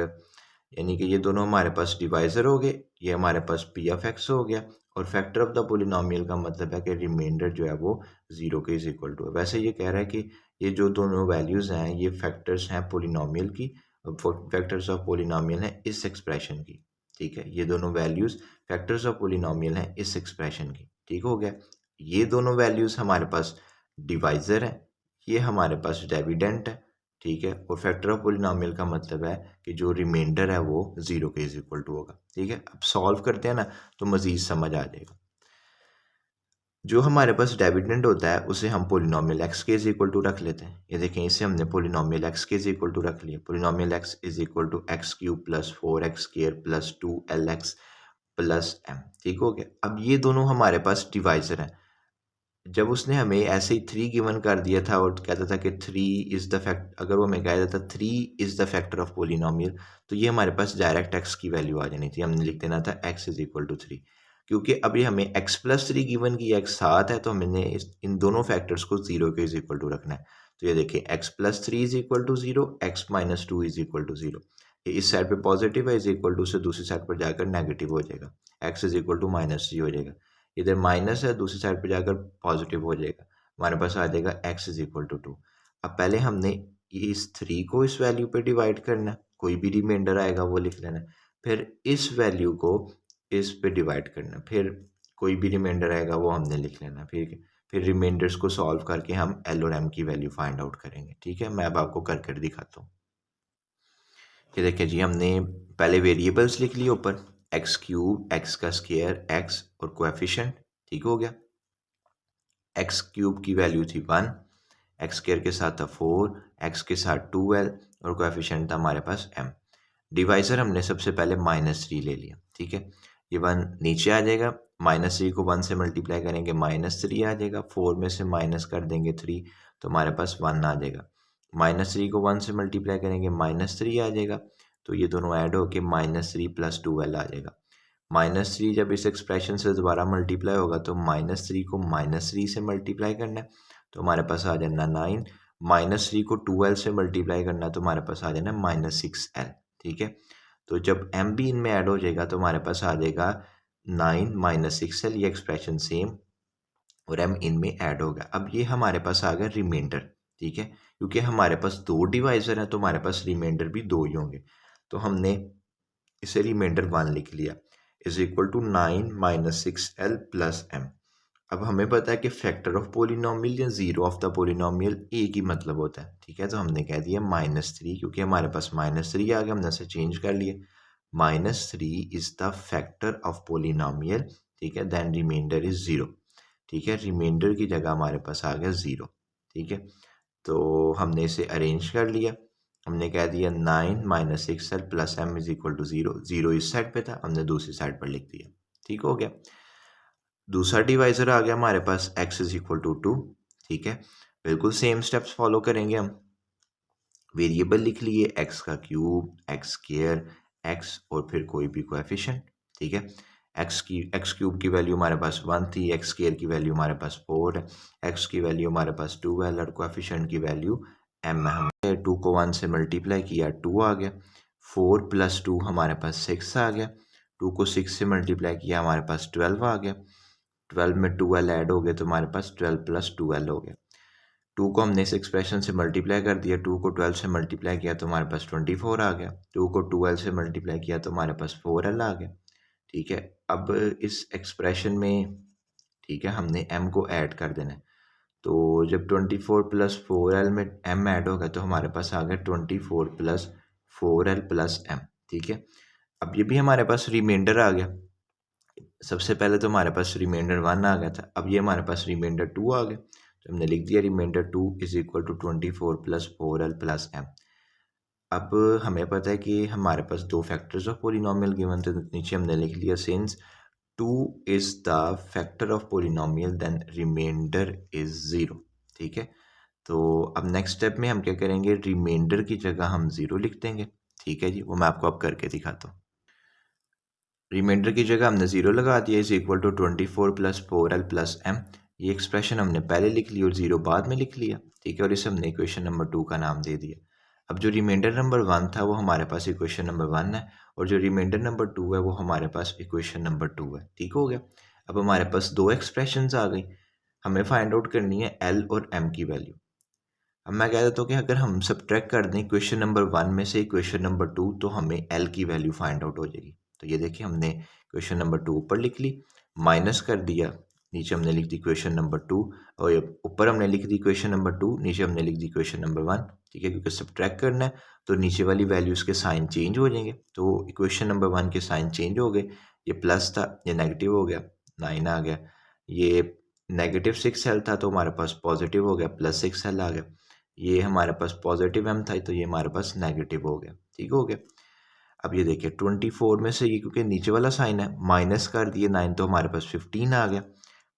यानी कि ये दोनों हमारे पास डिवाइज़र हो गए, ये हमारे पास पी एफ एक्स हो गया और फैक्टर ऑफ द पोलिनोमियल का मतलब है कि रिमाइंडर जो है वो ज़ीरो के इज इक्वल टू है। वैसे ये कह रहा है कि ये जो दोनों वैल्यूज़ हैं ये फैक्टर्स हैं पोलिनोमियल की, फैक्टर्स ऑफ पोलिनोमियल हैं इस एक्सप्रेशन की। ठीक है, ये दोनों वैल्यूज़ फैक्टर्स ऑफ पोलिनोमियल हैं इस एक्सप्रेशन की। ठीक हो गया। ये दोनों वैल्यूज़ हमारे पास डिवाइज़र है, ये हमारे पास डिविडेंट है। ठीक है, और फैक्टर ऑफ पोलिनोमियल का मतलब है कि जो रिमाइंडर है वो ज़ीरो के इज इक्वल टू होगा। ठीक है, अब सॉल्व करते हैं ना तो मज़ीद समझ आ जाएगा। जो हमारे पास डिविडेंड होता है उसे हम पोलिनोमियल एक्स के इज इक्वल टू रख लेते हैं। ये देखें, इसे हमने पोलिनोमियल एक्स के इज इक्वल टू रख लिया। Polynomial x is equal to x³ plus 4x² plus 2lx plus m। ठीक हो गया। अब ये दोनों हमारे पास डिवाइज़र हैं। जब उसने हमें ऐसे ही 3 गिवन कर दिया था और कहता था कि 3 इज़ द फैक्ट, अगर वो हमें कह देता 3 is the factor of polynomial, तो ये हमारे पास डायरेक्ट x की वैल्यू आ जानी थी। हमने लिख देना था x इज इक्वल टू 3। क्योंकि अभी हमें x+3 गिवन किया, x 7 है, तो हमने इन दोनों फैक्टर्स को 0 के इज इक्वल टू रखना है। तो ये देखिए x+3 is equal to 0, x-2 is equal to 0। ये इस साइड पे पॉजिटिव है, इज इक्वल टू से दूसरी साइड पर जाकर नेगेटिव हो जाएगा, x इज इक्वल टू -3 हो जाएगा। इधर माइनस है, दूसरी साइड पे जाकर पॉजिटिव हो जाएगा, हमारे पास आ जाएगा x इज इक्वल टू 2। अब पहले हमने इस 3 को इस वैल्यू पे डिवाइड करना है, कोई भी रिमाइंडर आएगा वो लिख लेना है। फिर इस वैल्यू को इस पे डिवाइड करना है, फिर कोई भी रिमाइंडर आएगा वो हमने लिख लेना है। फिर रिमाइंडर्स को सॉल्व करके हम एल और एम की वैल्यू फाइंड आउट करेंगे। ठीक है, मैं अब आपको कर कर दिखाता हूँ। ये देखिए जी, हमने पहले वेरिएबल्स लिख लिए ऊपर, x³ x का स्क्वायर x और कोएफिशिएंट। ठीक हो गया। x³ की वैल्यू थी 1, x स्क्वायर के साथ था 4, x के साथ 2l और कोएफिशिएंट था हमारे पास m। डिवाइज़र हमने सबसे पहले -3 ले लिया। ठीक है, ये 1 नीचे आ जाएगा, -3 को 1 से मल्टीप्लाई करेंगे -3 आ जाएगा, 4 में से माइनस कर देंगे 3 तो हमारे पास 1 आ जाएगा। -3 को 1 से मल्टीप्लाई करेंगे -3 आ जाएगा, तो ये दोनों ऐड होके -3 प्लस 2l आ जाएगा। -3 जब इस एक्सप्रेशन से दोबारा मल्टीप्लाई होगा तो -3 को -3 से मल्टीप्लाई करना है तो हमारे पास आ जाना 9, -3 को 2l से मल्टीप्लाई करना है तो हमारे पास आ जाना -6l। ठीक है, तो जब m भी इनमें ऐड हो जाएगा तो हमारे पास आ जाएगा 9 -6l, ये एक्सप्रेशन सेम, और m इनमें ऐड होगा। अब ये हमारे पास आ गया रिमाइंडर। ठीक है, क्योंकि हमारे पास दो डिवाइज़र हैं तो हमारे पास रिमाइंडर भी दो ही होंगे, तो हमने इसे रिमाइंडर 1 लिख लिया, is equal to 9 -6l plus m। अब हमें पता है कि फैक्टर ऑफ पोलिनोमियल या ज़ीरो ऑफ द पोलिनोमियल एक ही मतलब होता है। ठीक है, तो हमने कह दिया -3, क्योंकि हमारे पास -3 आ गया, हमने इसे चेंज कर लिया। -3 is the factor of polynomial. ठीक है, देन रिमाइंडर इज 0। ठीक है, रिमाइंडर की जगह हमारे पास आ गया 0। ठीक है, तो हमने इसे अरेंज कर लिया, हमने कह दिया 9 -6l plus m is equal to 0। 0 इस साइड पे था, हमने दूसरी साइड पर लिख दिया। ठीक हो गया। दूसरा डिवाइज़र आ गया हमारे पास x इज इक्वल टू 2। ठीक है, बिल्कुल सेम स्टेप्स फॉलो करेंगे हम। वेरिएबल लिख लिए, x का क्यूब, x स्क्वायर, x और फिर कोई भी कोएफिशिएंट। ठीक है, x क्यूब की वैल्यू हमारे पास 1 थी, x स्क्वायर की वैल्यू हमारे पास 4 है, x की वैल्यू हमारे पास 2 है और कोएफिशिएंट की वैल्यू m है। हमने 2 को 1 से मल्टीप्लाई किया, 2 आ गया। 4 प्लस 2 हमारे पास 6 आ गया। 2 को 6 से मल्टीप्लाई किया, हमारे पास 12 आ गया। 12 में 2l ऐड हो गए तो हमारे पास 12 प्लस 2l हो गया। 2 को हमने इस एक्सप्रेशन से मल्टीप्लाई कर दिया, 2 को 12 से मल्टीप्लाई किया तो हमारे पास 24 आ गया। 2 को 2l से मल्टीप्लाई किया तो हमारे पास 4l आ गया। ठीक है, अब इस एक्सप्रेशन में, ठीक है, हमने m को ऐड कर देना है, तो जब 24 प्लस 4l में m ऐड होगा तो हमारे पास आ गया 24 प्लस 4l प्लस m। ठीक है, अब ये भी हमारे पास रिमाइंडर आ गया। सबसे पहले तो हमारे पास रिमाइंडर 1 आ गया था, अब ये हमारे पास रिमाइंडर 2 आ गया, तो हमने लिख दिया remainder 2 is equal to 24 plus 4l plus m। अब हमें पता है कि हमारे पास दो फैक्टर्स ऑफ पोलिनोमियल गिवन थे, तो नीचे हमने लिख लिया since 2 is the factor of polynomial then remainder is 0। ठीक है, तो अब नेक्स्ट स्टेप में हम क्या करेंगे, रिमाइंडर की जगह हम 0 लिख देंगे। ठीक है जी, वो मैं आपको अब करके दिखाता हूँ। रिमाइंडर की जगह हमने 0 लगा दिया, is equal to 24 plus 4l plus m। ये एक्सप्रेशन हमने पहले लिख ली और 0 बाद में लिख लिया। ठीक है, और इसे हमने इक्वेशन नंबर 2 का नाम दे दिया। अब जो रिमाइंडर नंबर 1 था वो हमारे पास इक्वेशन नंबर 1 है, और जो रिमाइंडर नंबर 2 है वो हमारे पास इक्वेशन नंबर 2 है। ठीक हो गया, अब हमारे पास दो एक्सप्रेशंस आ गई, हमें फाइंड आउट करनी है l और m की वैल्यू। अब मैं कह देता हूँ कि अगर हम सब्ट्रैक्ट कर दें इक्वेशन नंबर 1 में से इक्वेशन नंबर 2, तो हमें l की वैल्यू फाइंड आउट हो जाएगी। तो ये देखिए, हमने इक्वेशन नंबर 2 ऊपर लिख ली, माइनस कर दिया, नीचे हमने लिख दी इक्वेशन नंबर 2, और ये ऊपर हमने लिख दी इक्वेशन नंबर 2, नीचे हमने लिख दी इक्वेशन नंबर 1। ठीक है, क्योंकि सब्ट्रैक्ट करना है तो नीचे वाली वैल्यूज़ के साइन चेंज हो जाएंगे, तो इक्वेशन नंबर 1 के साइन चेंज हो गए, ये प्लस था ये नेगेटिव हो गया, 9 आ गया, ये नेगेटिव 6l था तो हमारे पास पॉजिटिव हो गया, प्लस 6l आ गया, ये हमारे पास पॉजिटिव m था तो ये हमारे पास नेगेटिव हो गया। ठीक हो गया, अब ये देखिए 24 में से ये क्योंकि नीचे वाला साइन है माइनस कर दिए 9, तो हमारे पास 15 आ गया,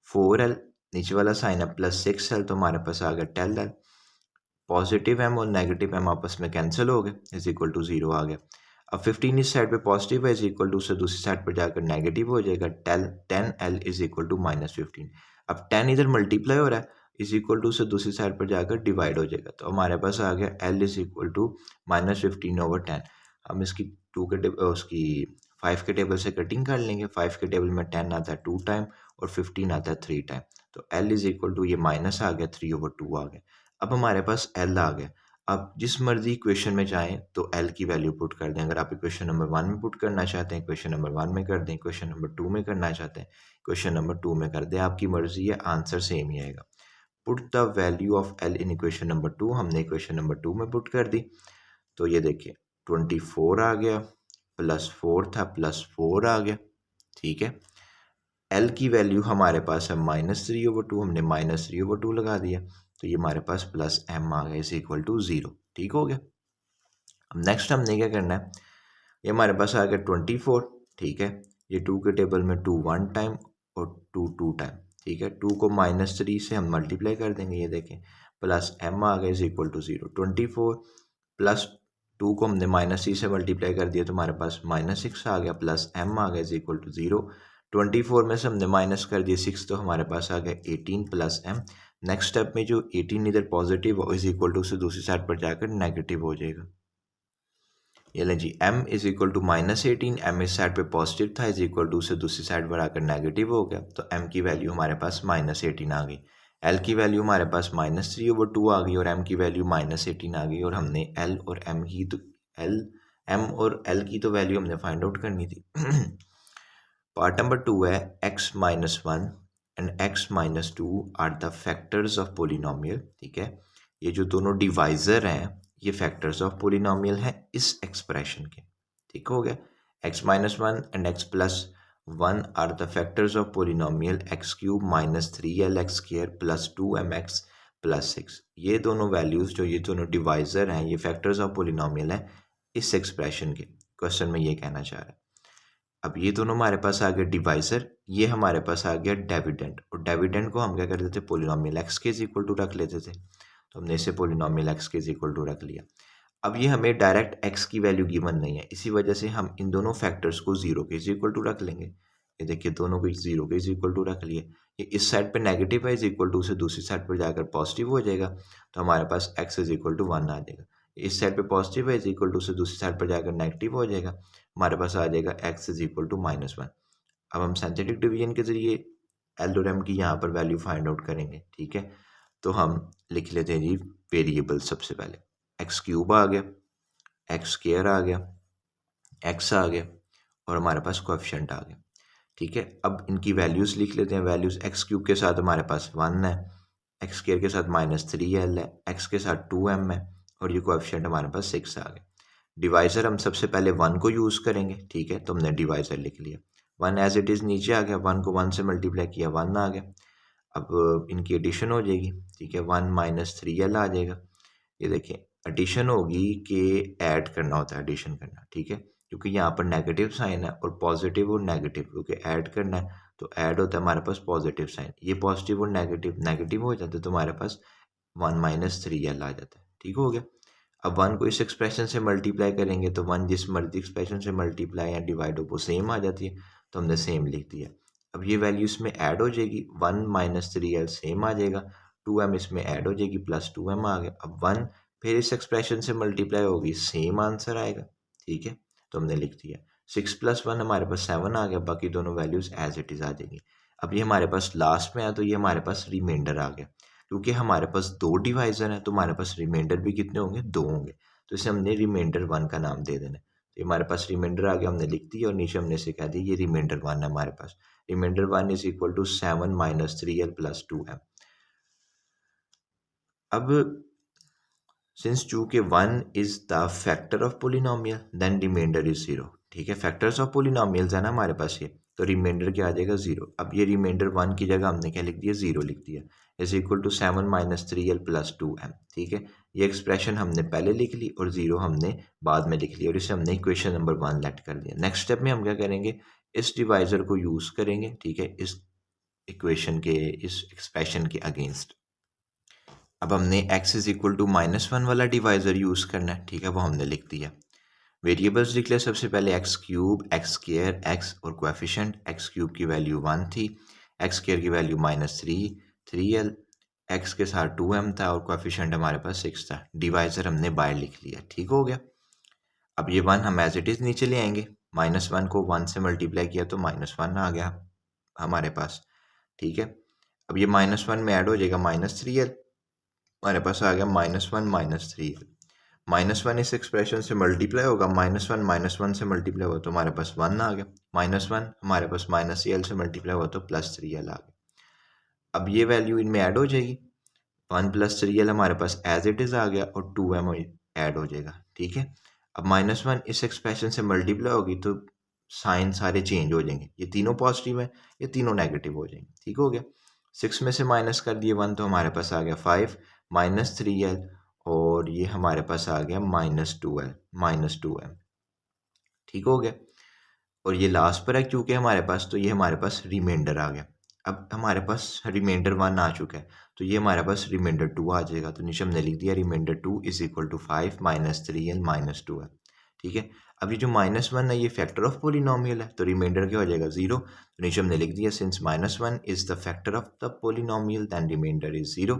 4l नीचे वाला साइन है प्लस 6l तो हमारे पास आ गया 10l, पॉजिटिव m और नेगेटिव m आपस में कैंसिल हो गए, इज इक्वल टू 0 आ गया। अब 15 इस साइड पे पॉजिटिव है, इज इक्वल टू से दूसरी साइड पर जाकर नेगेटिव हो जाएगा, 10l इज इक्वल टू -15। अब 10 इधर मल्टीप्लाई हो रहा है, इज इक्वल टू से दूसरी साइड पर जाकर डिवाइड हो जाएगा, तो हमारे पास आ गया l इज इक्वल टू -15/10। हम इसकी 2 के टेबल उसकी 5 के टेबल से कटिंग कर लेंगे, 5 के टेबल में 10 आता है 2 टाइम और 15 आता है 3 टाइम, तो l इज इक्वल टू ये माइनस आ गया 3/2 आ गया। अब हमारे पास l आ गया, आप जिस मर्जी इक्वेशन में चाहें तो l की वैल्यू पुट कर दें। अगर आप इक्वेशन नंबर 1 में पुट करना चाहते हैं इक्वेशन नंबर 1 में कर दें, इक्वेशन नंबर 2 में करना चाहते हैं इक्वेशन नंबर 2 में कर दें, आपकी मर्जी है, आंसर सेम ही आएगा। Put the value of l in equation number 2, हमने इक्वेशन नंबर 2 में पुट कर दी, तो ये देखिए 24 आ गया, प्लस 4 था प्लस 4 आ गया। ठीक है, l की वैल्यू हमारे पास है -3/2, हमने -3/2 लगा दिया, तो ये हमारे पास प्लस m आ गया, इज इक्वल टू 0। ठीक हो गया, अब नेक्स्ट हमने क्या करना है, ये हमारे पास आ गया 24। ठीक है, ये 2 के टेबल में 2 1 टाइम और 2 2 टाइम। ठीक है, 2 को -3 से हम मल्टीप्लाई कर देंगे, ये देखें प्लस m आ गया, इज इक्वल टू 0। 24 प्लस 2 को हमने -3 से मल्टीप्लाई कर दिया तो हमारे पास -6 आ गया, प्लस m आ गया, इज इक्वल टू 0। 24 में से हमने माइनस कर दिया 6, तो हमारे पास आ गया 18 प्लस m। नेक्स्ट स्टेप में जो 18 इधर पॉजिटिव इज इक्वल टू से दूसरी साइड पर जाकर नेगेटिव हो जाएगा। ये लें जी, m is equal to -18, m इस साइड पे पॉजिटिव था, इज इक्वल टू से दूसरी साइड पर आकर नेगेटिव हो गया, तो m की वैल्यू हमारे पास -18 आ गई। l की वैल्यू हमारे पास -3/2 आ गई और m की वैल्यू -18 आ गई, और हमने l और m की तो m और l की तो वैल्यू हमने फाइंड आउट करनी थी। पार्ट नंबर 2 है x-1 and x-2 are the factors of polynomial. ठीक है, ये जो दोनों डिवाइजर हैं ये फैक्टर्स ऑफ पोलिनोमियल हैं इस एक्सप्रेशन के। ठीक हो गया, x-1 and x+1 are the factors of polynomial x³ -3lx² plus 2mx plus 6। ये दोनों वैल्यूज जो ये दोनों डिवाइजर हैं ये फैक्टर्स ऑफ पोलिनोमियल हैं इस एक्सप्रेशन के। क्वेश्चन में ये कहना चाह रहा है, अब ये दोनों हमारे पास आ गया डिवाइजर, ये हमारे पास आ गया डिविडेंड, और डिविडेंड को हम क्या करते थे, पोलिनोमियल x के इक्वल टू रख लेते थे, तो हमने इसे पोलिनोमियल x के इक्वल टू रख लिया। अब ये हमें डायरेक्ट x की वैल्यू गिवन नहीं है, इसी वजह से हम इन दोनों फैक्टर्स को 0 के इक्वल टू रख लेंगे। ये देखिए दोनों को 0 के इक्वल टू रख लिए, ये इस साइड पे नेगेटिव है, इज इक्वल टू से दूसरी साइड पर जाकर पॉजिटिव हो जाएगा, तो हमारे पास x इज इक्वल टू 1 आ जाएगा। इस साइड पे पॉजिटिव है, इज इक्वल टू से दूसरी साइड पर जाकर नेगेटिव हो जाएगा, हमारे पास आ जाएगा x इज इक्वल टू -1। अब हम सिंथेटिक डिवीजन के जरिए एल और एम की यहाँ पर वैल्यू फाइंड आउट करेंगे। ठीक है, तो हम लिख लेते हैं जी वेरिएबल, सबसे पहले x³ आ गया, x² आ गया, x आ गया, और हमारे पास कोएफिशिएंट आ गया। ठीक है, अब इनकी वैल्यूज़ लिख लेते हैं। वैल्यूज़ x³ के साथ हमारे पास 1 है, x² के साथ -3l है, x के साथ 2m है, और ये कोएफिशिएंट हमारे पास 6 आ गया। डिवाइज़र हम सबसे पहले 1 को यूज़ करेंगे। ठीक है, तो हमने डिवाइज़र लिख लिया, 1 एज इट इज़ नीचे आ गया, 1 को 1 से मल्टीप्लाई किया 1 आ गया। अब इनकी एडिशन हो जाएगी, ठीक है, 1 माइनस 3l आ जाएगा। ये देखें एडिशन होगी कि ऐड करना होता है, एडिशन करना, ठीक है, क्योंकि यहाँ पर नेगेटिव साइन है और पॉजिटिव और नेगेटिव, क्योंकि ऐड करना है तो ऐड होता है हमारे पास पॉजिटिव साइन, ये पॉजिटिव और नेगेटिव नेगेटिव हो जाता है तो हमारे पास 1 माइनस 3l आ जाता है, ठीक हो गया। अब 1 को इस एक्सप्रेशन से मल्टीप्लाई करेंगे तो 1 जिस मर्जी एक्सप्रेशन से मल्टीप्लाई या डिवाइड हो वो सेम आ जाती है, तो हमने सेम लिख दिया। अब ये वैल्यू इसमें ऐड हो जाएगी, 1 माइनस 3l सेम आ जाएगा, 2m इसमें ऐड हो जाएगी प्लस 2m आ गया। अब 1 फिर इस एक्सप्रेशन से मल्टीप्लाई होगी, सेम आंसर आएगा, ठीक है, तो हमने लिख दिया। 6 प्लस 1 हमारे पास 7 आ गया, बाकी दोनों वैल्यूज़ एज इट इज़ आ जाएंगी। अब ये हमारे पास लास्ट में आया तो ये हमारे पास रिमाइंडर आ गया, क्योंकि हमारे पास 2 डिवाइज़र हैं तो हमारे पास रिमाइंडर भी कितने होंगे, 2 होंगे, तो इसे हमने रिमाइंडर 1 का नाम दे देना है। तो हमारे पास रिमाइंडर आ गया, हमने लिख दिया और नीचे हमने इसे कह दिया ये रिमाइंडर 1 है हमारे पास। Remainder 1 is equal to 7 minus 3l plus 2m। अब सिंस चूंकि 1 is the factor of polynomial then remainder is 0, ठीक है, फैक्टर्स ऑफ पोलिनोमियल्स है ना हमारे पास ये, तो रिमाइंडर क्या आ जाएगा 0। अब ये रिमाइंडर 1 की जगह हमने क्या लिख दिया, 0 लिख दिया, is equal to 7 minus 3l plus 2m, ठीक है। ये एक्सप्रेशन हमने पहले लिख ली और 0 हमने बाद में लिख लिया और इसे हमने इक्वेशन नंबर 1 लेट कर दिया। नेक्स्ट स्टेप में हम क्या करेंगे, इस डिवाइजर को यूज़ करेंगे, ठीक है, इस इक्वेशन के, इस एक्सप्रेशन के अगेंस्ट। अब हमने x इज इक्वल टू -1 वाला डिवाइज़र यूज़ करना है, ठीक है, वो हमने लिख दिया। वेरिएबल्स लिख लिया, सबसे पहले x cube, x square, x और कोएफिशिएंट। एक्स क्यूब की वैल्यू 1 थी, एक्स स्क्वायर की वैल्यू -3l, एक्स के साथ 2m था और कोएफिशिएंट हमारे पास 6 था। डिवाइज़र हमने बाहर लिख लिया, ठीक हो गया। अब ये 1 हम एज इट इज़ नीचे ले आएंगे, -1 को 1 से मल्टीप्लाई किया तो -1 आ गया हमारे पास, ठीक है। अब ये -1 में ऐड हो जाएगा -3l, हमारे पास आ गया -1 -3l। -1 इस एक्सप्रेशन से मल्टीप्लाई होगा, -1 से मल्टीप्लाई हुआ तो हमारे पास 1 आ गया, -1 हमारे पास -3l से मल्टीप्लाई हुआ तो +3l आ गया। अब ये वैल्यू इनमें ऐड हो जाएगी, 1 + 3l हमारे पास एज इट इज़ आ गया और 2m ऐड हो जाएगा, ठीक है। अब -1 इस एक्सप्रेशन से मल्टीप्लाई होगी तो साइन सारे चेंज हो जाएंगे, ये तीनों पॉजिटिव है, ये तीनों नेगेटिव हो जाएंगे, ठीक हो गया। 6 में से माइनस कर दिए 1 तो हमारे पास आ गया 5 -3l और ये हमारे पास आ गया -2m, ठीक हो गया। और ये लास्ट पर है क्योंकि हमारे पास, तो ये हमारे पास रिमाइंडर आ गया। अब हमारे पास रिमाइंडर 1 आ चुका है तो ये हमारे पास रिमाइंडर 2 आ जाएगा, तो नीचे हमने लिख दिया remainder 2 is equal to 5 -3l -2l, ठीक है। अब ये जो -1 है ये फैक्टर ऑफ पोलिनोमियल है तो रिमाइंडर क्या हो जाएगा 0, तो नीचे हमने लिख दिया since -1 is the factor of the polynomial then remainder is 0,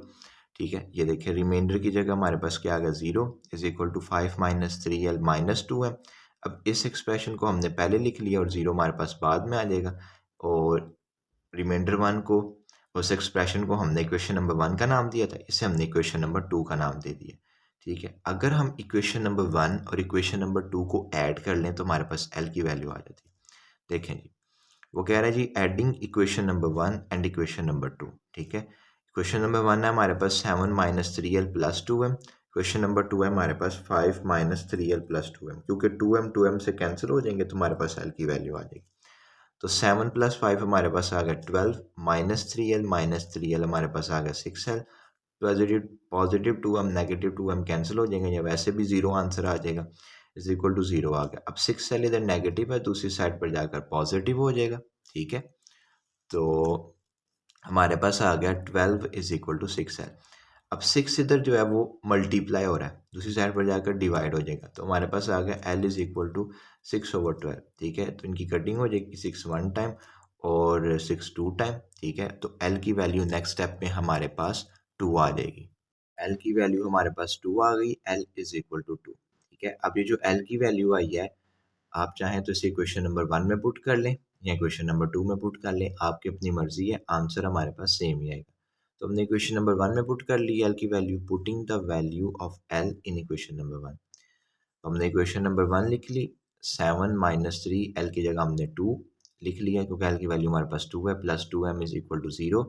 ठीक है। ये देखिए रिमाइंडर की जगह हमारे पास क्या आ गया 0 is equal to 5 -3l -2m। अब इस एक्सप्रेशन को हमने पहले लिख लिया और 0 हमारे पास बाद में आ जाएगा और रिमाइंडर 1 को, उस एक्सप्रेशन को हमने इक्वेशन नंबर 1 का नाम दिया था, इसे हमने इक्वेशन नंबर 2 का नाम दे दिया, ठीक है। अगर हम इक्वेशन नंबर 1 और इक्वेशन नंबर 2 को ऐड कर लें तो हमारे पास l की वैल्यू आ जाती है। देखें जी, वो कह रहा है जी adding equation number 1 and equation number 2, ठीक है। इक्वेशन नंबर 1 है हमारे पास 7 -3l plus 2m, question number 2 है हमारे पास 5 -3l प्लस 2m, क्योंकि 2m से कैंसिल हो जाएंगे तो हमारे पास l की वैल्यू आ जाएगी। तो 7 + 5 हमारे पास आ गया 12, -3l हमारे पास आ गया 6l, positive 2m negative 2m cancel हो जाएंगे या वैसे भी 0 आंसर आ जाएगा, इज इक्वल टू 0 आ गया। अब 6l इधर नेगेटिव है, दूसरी साइड पर जाकर पॉजिटिव हो जाएगा, ठीक है। तो हमारे पास आ गया 12 इज इक्वल टू 6l। अब 6 इधर जो है वो मल्टीप्लाई हो रहा है, दूसरी साइड पर जाकर डिवाइड हो जाएगा, तो हमारे पास आ गया l इज इक्वल टू 6/12, ठीक है। तो इनकी कटिंग हो जाएगी 6 1 टाइम और 6 2 टाइम, ठीक है। तो l की वैल्यू नेक्स्ट स्टेप में हमारे पास 2 आ जाएगी, l की वैल्यू हमारे पास 2 आ गई, l इज इक्वल टू 2, ठीक है। अब ये जो l की वैल्यू आई है, आप चाहें तो इसे क्वेश्चन नंबर 1 में पुट कर लें या क्वेश्चन नंबर 2 में पुट कर लें, आपकी अपनी मर्जी है, आंसर हमारे पास सेम ही आएगा। तो हमने इक्वेशन नंबर 1 में पुट कर ली एल की value, putting the value of L in equation number 1। हमने इक्वेशन नंबर 1 लिख ली, 7 -3 एल की जगह हमने 2 लिख लिया क्योंकि एल की वैल्यू हमारे पास 2 है, plus 2m is equal to 0।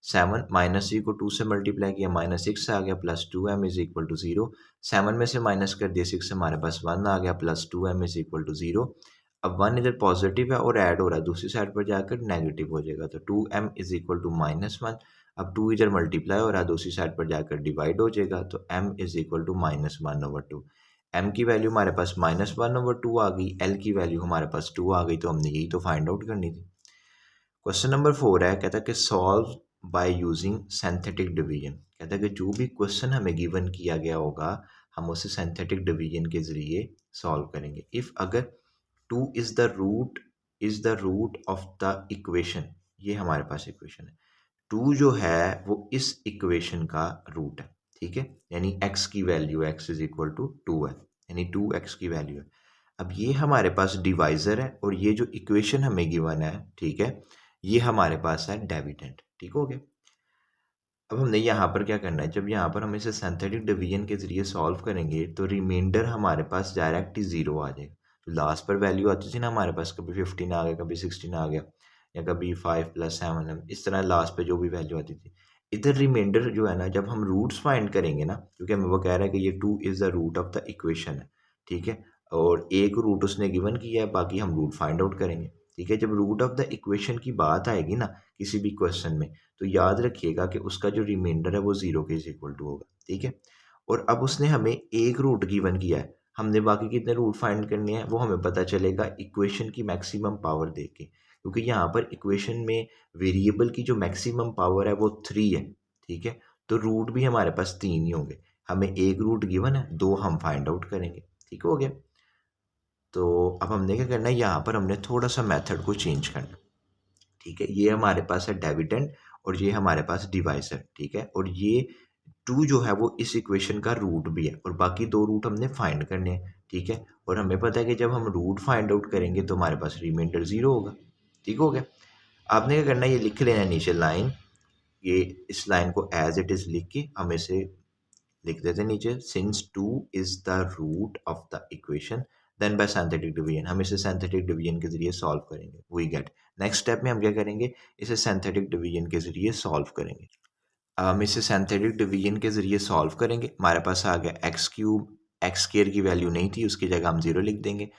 7 -3 को 2 से मल्टीप्लाई किया -6 आ गया, plus 2m is equal to 0। 7 में से माइनस कर दिया 6 हमारे पास 1 आ गया, plus 2m is equal to 0। अब 1 इधर पॉजिटिव है और ऐड हो रहा है, दूसरी साइड पर जाकर नेगेटिव हो जाएगा, तो 2m इज इक्वल टू -1। अब 2 इधर मल्टीप्लाई हो रहा है, दूसरी साइड पर जाकर डिवाइड हो जाएगा, तो m is equal to -1/2। m की वैल्यू हमारे पास -1/2 आ गई, l की वैल्यू हमारे पास 2 आ गई, तो हमने यही तो फाइंड आउट करनी थी। क्वेश्चन नंबर 4 है, कहता है कि solve by using synthetic division. कहता है कि जो भी क्वेश्चन हमें गिवन किया गया होगा हम उसे सिंथेटिक डिवीजन के ज़रिए सॉल्व करेंगे। इफ़ अगर 2 is the root of the equation, ये हमारे पास इक्वेशन है, 2 जो है वो इस इक्वेशन का रूट है, ठीक है, यानी x की value x is equal to 2 है, यानी 2x की वैल्यू है। अब ये हमारे पास डिवाइज़र है और ये जो इक्वेशन हमें गिवन है, ठीक है, ये हमारे पास है डेविडेंट, ठीक हो गया। अब हमने यहाँ पर क्या करना है, जब यहाँ पर हम इसे सिंथेटिक डिवीजन के ज़रिए सॉल्व करेंगे तो रिमाइंडर हमारे पास डायरेक्ट ही 0 आ जाएगा। तो लास्ट पर वैल्यू आती थी ना हमारे पास, कभी 15 आ गया, कभी 16 आ गया, या कभी 5 + 7, इस तरह लास्ट पे जो भी वैल्यू आती थी। इधर रिमाइंडर जो है ना, जब हम रूट्स फाइंड करेंगे ना, क्योंकि हमें वो कह रहा है कि ये 2 is the root of the equation है, ठीक है, और एक रूट उसने गिवन किया है, बाकी हम रूट फाइंड आउट करेंगे, ठीक है। जब रूट ऑफ द इक्वेशन की बात आएगी ना किसी भी क्वेश्चन में, तो याद रखिएगा कि उसका जो रिमाइंडर है वो 0 के इज इक्वल टू होगा, ठीक है। और अब उसने हमें एक रूट गिवन किया है, हमने बाकी कितने रूट फाइंड करने हैं वो हमें पता चलेगा इक्वेशन की मैक्सिमम पावर देख के, क्योंकि यहाँ पर इक्वेशन में वेरिएबल की जो मैक्सिमम पावर है वो 3 है, ठीक है, तो रूट भी हमारे पास 3 ही होंगे। हमें एक रूट गिवन है, 2 हम फाइंड आउट करेंगे, ठीक हो गया। तो अब हमने क्या करना है, यहाँ पर हमने थोड़ा सा मेथड को चेंज करना, ठीक है। ये हमारे पास है डेविडेंट और ये हमारे पास डिवाइजर, ठीक है, और ये 2 जो है वो इस इक्वेशन का रूट भी है और बाकी 2 रूट हमने फाइंड करने हैं, ठीक है। और हमें पता है कि जब हम रूट फाइंड आउट करेंगे तो हमारे पास रिमाइंडर 0 होगा, ठीक हो गया। आपने क्या करना है, ये लिख लेना है नीचे लाइन, ये इस लाइन को एज इट इज़ लिख के हम इसे लिख देते हैं नीचे, since 2 is the root of the equation then by synthetic division, हम इसे सिंथेटिक डिवीजन के जरिए सॉल्व करेंगे, वी गेट। नेक्स्ट स्टेप में हम क्या करेंगे, इसे सिंथेटिक डिवीजन के जरिए सॉल्व करेंगे। अब हम इसे सिंथेटिक डिवीजन के जरिए सॉल्व करेंगे, हमारे पास आ गया एक्स क्यूब, एक्स स्क्वायर की वैल्यू नहीं थी, उसकी जगह हम 0 लिख देंगे,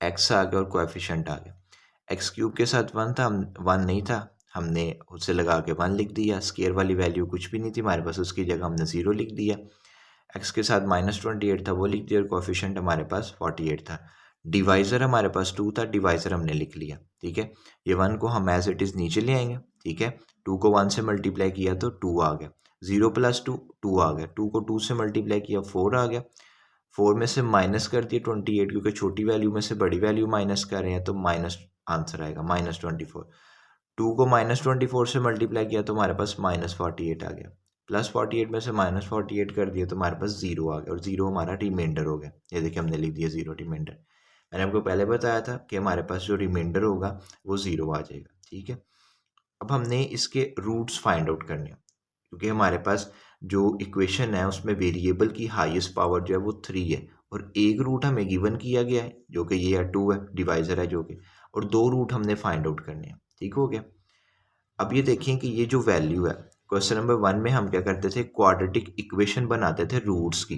एक्स आ गया और कोएफिशिएंट आ गया। एक्स क्यूब के साथ 1 था, हम 1 नहीं था, हमने उसे लगा के 1 लिख दिया, स्क्वायर वाली वैल्यू कुछ भी नहीं थी हमारे पास, उसकी जगह हमने 0 लिख दिया। एक्स के साथ -28 था, वो लिख दिया, और कोएफिशिएंट हमारे पास 48 था। डिवाइज़र हमारे पास 2 था, डिवाइज़र हमने लिख लिया, ठीक है। ये 1 को हम एज इट इज़ नीचे ले आएंगे, ठीक है, 2 को 1 से मल्टीप्लाई किया तो 2 आ गया, 0 + 2 2 आ गया, 2 को 2 से मल्टीप्लाई किया 4 आ गया, 4 में से माइनस कर दिया 28, क्योंकि छोटी वैल्यू में से बड़ी वैल्यू माइनस कर रहे हैं तो माइनस आंसर आएगा -24। 2 को -24 से मल्टीप्लाई किया तो हमारे पास -48 आ गया, +48 में से -48 कर दिया तो हमारे पास 0 आ गया, और 0 हमारा रिमाइंडर हो गया। ये देखिए हमने लिख दिया 0 रिमाइंडर। मैंने आपको पहले बताया था कि हमारे पास जो रिमाइंडर होगा वो 0 आ जाएगा, ठीक है। अब हमने इसके रूट्स फाइंड आउट करने हैं, क्योंकि हमारे पास जो इक्वेशन है उसमें वेरिएबल की हाईएस्ट पावर जो है वो 3 है, और एक रूट हमें गिवन किया गया है जो कि ये है 2 है, डिवाइज़र है जो कि, और 2 रूट हमने फाइंड आउट करने हैं, ठीक हो गया। अब ये देखें कि ये जो वैल्यू है, क्वेश्चन नंबर 1 में हम क्या करते थे, क्वाड्रेटिक इक्वेशन बनाते थे रूट्स की,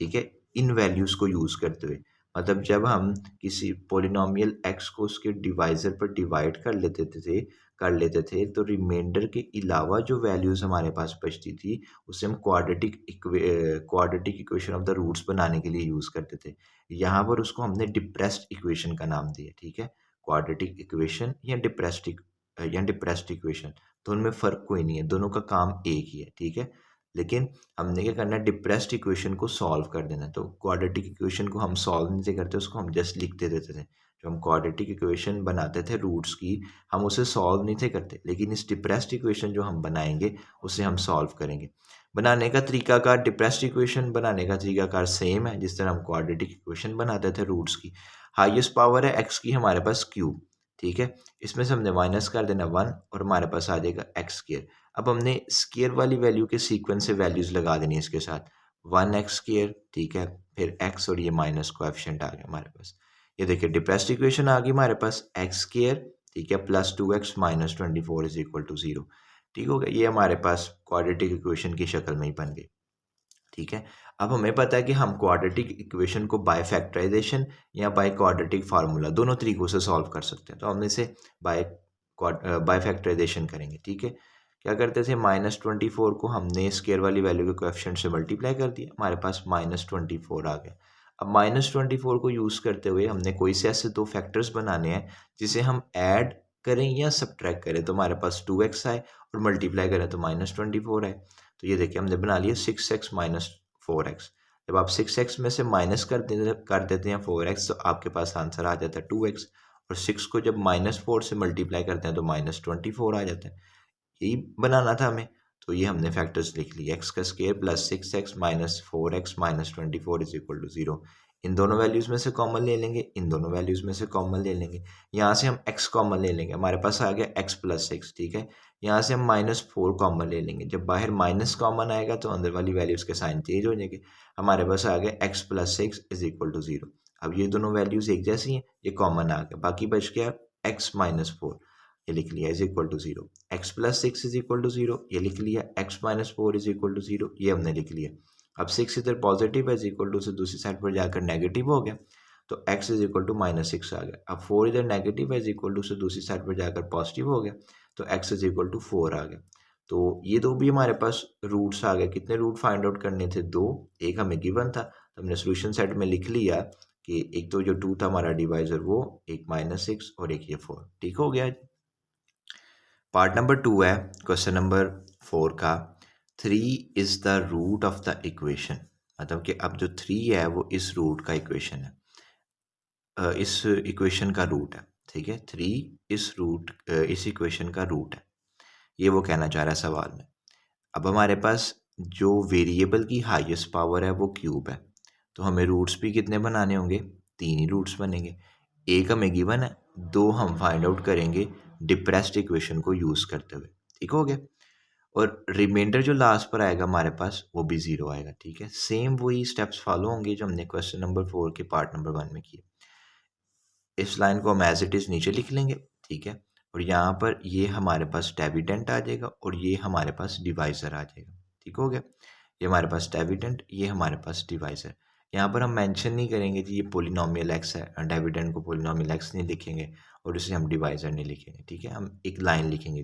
ठीक है, इन वैल्यूज़ को यूज़ करते हुए। मतलब जब हम किसी पॉलिनोमियल एक्स को उसके डिवाइज़र पर डिवाइड कर लेते थे तो रिमाइंडर के अलावा जो वैल्यूज़ हमारे पास बचती थी उसे हम quadratic equation of the roots बनाने के लिए यूज़ करते थे। यहाँ पर उसको हमने डिप्रेस्ड इक्वेशन का नाम दिया, ठीक है, क्वाड्रेटिक इक्वेशन या डिप्रेस्ड इक्वेशन, तो उनमें फ़र्क कोई नहीं है, दोनों का काम एक ही है, ठीक है। लेकिन हमने क्या करना है, डिप्रेस्ड इक्वेशन को सॉल्व कर देना है, तो क्वाड्रेटिक इक्वेशन को हम सॉल्व नहीं करते, उसको हम जस्ट लिखते देते थे। जो हम क्वाड्रेटिक इक्वेशन बनाते थे रूट्स की, हम उसे सॉल्व नहीं थे करते, लेकिन इस डिप्रेस्ड इक्वेशन जो हम बनाएंगे उसे हम सॉल्व करेंगे। बनाने का तरीकाकार, डिप्रेस्ड इक्वेशन बनाने का तरीकाकार सेम है जिस तरह हम क्वाड्रेटिक इक्वेशन बनाते थे रूट्स की। हाईएस्ट पावर है एक्स की हमारे पास क्यूब, ठीक है, इसमें से हमने माइनस कर देना 1 और हमारे पास आ जाएगा एक्स स्क्वायर। अब हमने स्क्वायर वाली वैल्यू के सीक्वेंस से वैल्यूज़ लगा देनी है इसके साथ, 1x स्क्वायर, ठीक है, फिर x और ये माइनस कोएफिशिएंट आ गया हमारे पास। ये देखिए डिप्रेस्ड इक्वेशन आ गई हमारे पास, एक्स स्क्वायर, ठीक है, plus 2x minus 24 is equal to 0, ठीक हो गया। ये हमारे पास क्वाड्रेटिक इक्वेशन की शक्ल में ही बन गई, ठीक है। अब हमें पता है कि हम क्वाड्रेटिक इक्वेशन को बाय फैक्टराइजेशन या बाय क्वाड्रेटिक फार्मूला दोनों तरीकों से सॉल्व कर सकते हैं, तो हम इसे बाय बाय फैक्टराइजेशन करेंगे। ठीक है, क्या करते थे, -24 को हमने स्केयर वाली वैल्यू के कोएफिशिएंट से मल्टीप्लाई कर दिया, हमारे पास -24 आ गया। अब -24 को यूज़ करते हुए हमने कोई से ऐसे दो फैक्टर्स बनाने हैं जिसे हम ऐड करें या सब्ट्रैक्ट करें, तो हमारे पास 2x आए और मल्टीप्लाई करें तो -24 आए। तो ये देखिए हमने बना लिया 6x माइनस 4x। जब आप 6x में से माइनस कर देते हैं 4x, तो आपके पास आंसर आ जाता है 2x, और 6 को जब -4 से मल्टीप्लाई करते हैं तो -24 आ जाता है। यही बनाना था हमें, तो ये हमने फैक्टर्स लिख लिए, एक्स का square plus 6x minus 4x minus 24 is equal to 0। इन दोनों वैल्यूज़ में से कॉमन ले लेंगे, इन दोनों वैल्यूज़ में से कॉमन ले लेंगे, यहाँ से हम x कॉमन ले लेंगे, हमारे पास आ गया x प्लस 6। ठीक है, यहाँ से हम -4 कॉमन ले लेंगे, जब बाहर माइनस कॉमन आएगा तो अंदर वाली वैल्यूज़ के साइन चेंज हो जाएंगे, हमारे पास आ गया x plus 6 is equal to 0। अब ये दोनों वैल्यूज़ एक जैसी हैं, ये कॉमन आ गया, बाकी बच गया x माइनस 4, ये लिख लिया is equal to 0। x plus 6 is equal to 0, ये लिख लिया। x minus 4 is equal to 0, ये हमने लिख लिया। अब 6 इधर पॉजिटिव है, इज इक्वल टू से दूसरी साइड पर जाकर नेगेटिव हो गया, तो x इज इक्वल टू -6 आ गया। अब 4 इधर नेगेटिव है, इज इक्वल टू से दूसरी साइड पर जाकर पॉजिटिव हो गया, तो x इज इक्वल टू 4 आ गया। तो ये दो भी हमारे पास रूट्स आ गए। कितने रूट फाइंड आउट करने थे, दो, एक हमें गिवन था, तो हमने सोल्यूशन सेट में लिख लिया कि एक तो जो 2 था हमारा डिवाइजर वो, एक -6 और एक ये 4। ठीक हो गया। पार्ट नंबर 2 है क्वेश्चन नंबर 4 का, 3 is the root of the equation. मतलब कि अब जो 3 है वो इस रूट का इक्वेशन है, इस इक्वेशन का रूट है। ठीक है, 3 इस इक्वेशन का रूट है, ये वो कहना चाह रहा है सवाल में। अब हमारे पास जो वेरिएबल की हाईएस्ट पावर है वो क्यूब है, तो हमें रूट्स भी कितने बनाने होंगे, 3 ही रूट्स बनेंगे। एक हमें गिवन है, दो हम फाइंड आउट करेंगे डिप्रेस्ड इक्वेशन को यूज़ करते हुए। ठीक हो गया, और रिमाइंडर जो लास्ट पर आएगा हमारे पास वो भी 0 आएगा। ठीक है, सेम वही स्टेप्स फॉलो होंगे जो हमने क्वेश्चन नंबर 4 के पार्ट नंबर 1 में किए। इस लाइन को हम एज इट इज़ नीचे लिख लेंगे। ठीक है, और यहाँ पर ये हमारे पास डेविडेंट आ जाएगा और ये हमारे पास डिवाइज़र आ जाएगा। ठीक हो गया, ये हमारे पास डेविडेंट, ये हमारे पास डिवाइज़र। यहाँ पर हम मेंशन नहीं करेंगे कि ये पोलिनोमियल एक्स है, डेविडेंट को पोलिनोमियल एक्स नहीं लिखेंगे और इसे हम डिवाइज़र नहीं लिखेंगे। ठीक है, हम एक लाइन लिखेंगे,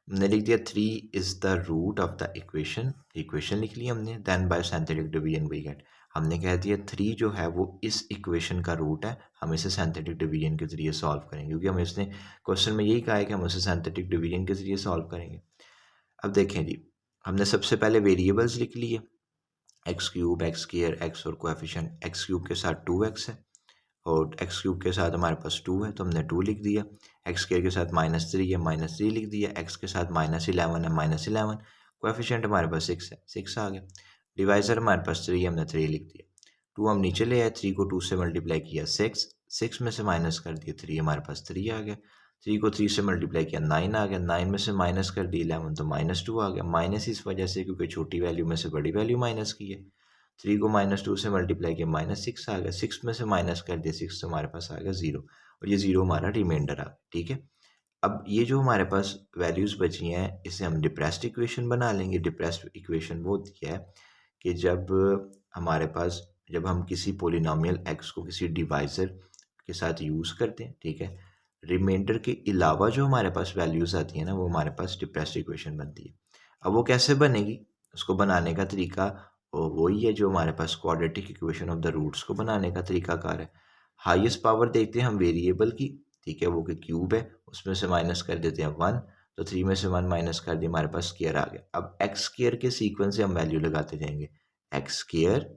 हमने लिख दिया 3 is the root of the equation, equation लिख लिया हमने, then by synthetic division we get, हमने कह दिया 3 जो है वो इस इक्वेशन का रूट है, हम इसे सिंथेटिक डिवीजन के ज़रिए सॉल्व करेंगे, क्योंकि हम इसने क्वेश्चन में यही कहा है कि हम उसे सिंथेटिक डिवीजन के ज़रिए सॉल्व करेंगे। अब देखें जी, हमने सबसे पहले वेरिएबल्स लिख लिए, x cube, x square, x और कोएफिशिएंट। एक्स क्यूब के साथ 2x है और एक्स क्यूब के साथ हमारे पास 2 है, तो हमने 2 लिख दिया। एक्स स्क्वायर के साथ -3 है, -3 लिख दिया। एक्स के साथ -11 है, -11। कोएफिशिएंट हमारे पास 6 है, 6 आ गया। डिवाइजर हमारे पास 3 है, हमने 3 लिख दिया। 2 हम नीचे ले आए, 3 को 2 से मल्टीप्लाई किया 6, 6 में से माइनस कर दिया 3, हमारे पास 3 आ गया। 3 को 3 से मल्टीप्लाई किया 9 आ गया, 9 में से माइनस कर दिया 11, तो -2 आ गया। माइनस इस वजह से क्योंकि छोटी वैल्यू में से बड़ी वैल्यू माइनस की है। 3 को -2 से मल्टीप्लाई किया -6 आ गया, 6 में से माइनस कर दिया 6, तो हमारे पास आ गया 0, और ये 0 हमारा रिमाइंडर आ गया। ठीक है, अब ये जो हमारे पास वैल्यूज़ बची हैं इसे हम डिप्रेस्ड इक्वेशन बना लेंगे। डिप्रेस्ड इक्वेशन वो होती है कि जब हमारे पास, जब हम किसी पोलिनोमियल एक्स को किसी डिवाइज़र के साथ यूज़ करते हैं, ठीक है, रिमाइंडर के अलावा जो हमारे पास वैल्यूज़ आती हैं ना, वो हमारे पास डिप्रेस्ड इक्वेशन बनती है। अब वो कैसे बनेगी, उसको बनाने का तरीका वही है जो हमारे पास quadratic equation of the roots को बनाने का तरीकाकार है। हाईएस्ट पावर देखते हैं हम वेरिएबल की, ठीक है, वो कि क्यूब है, उसमें से माइनस कर देते हैं 1, तो 3 में से 1 माइनस कर दिया, हमारे पास स्क्वायर आ गया। अब एक्स स्क्वायर के सीक्वेंस से हम वैल्यू लगाते जाएंगे, एक्स स्क्वायर,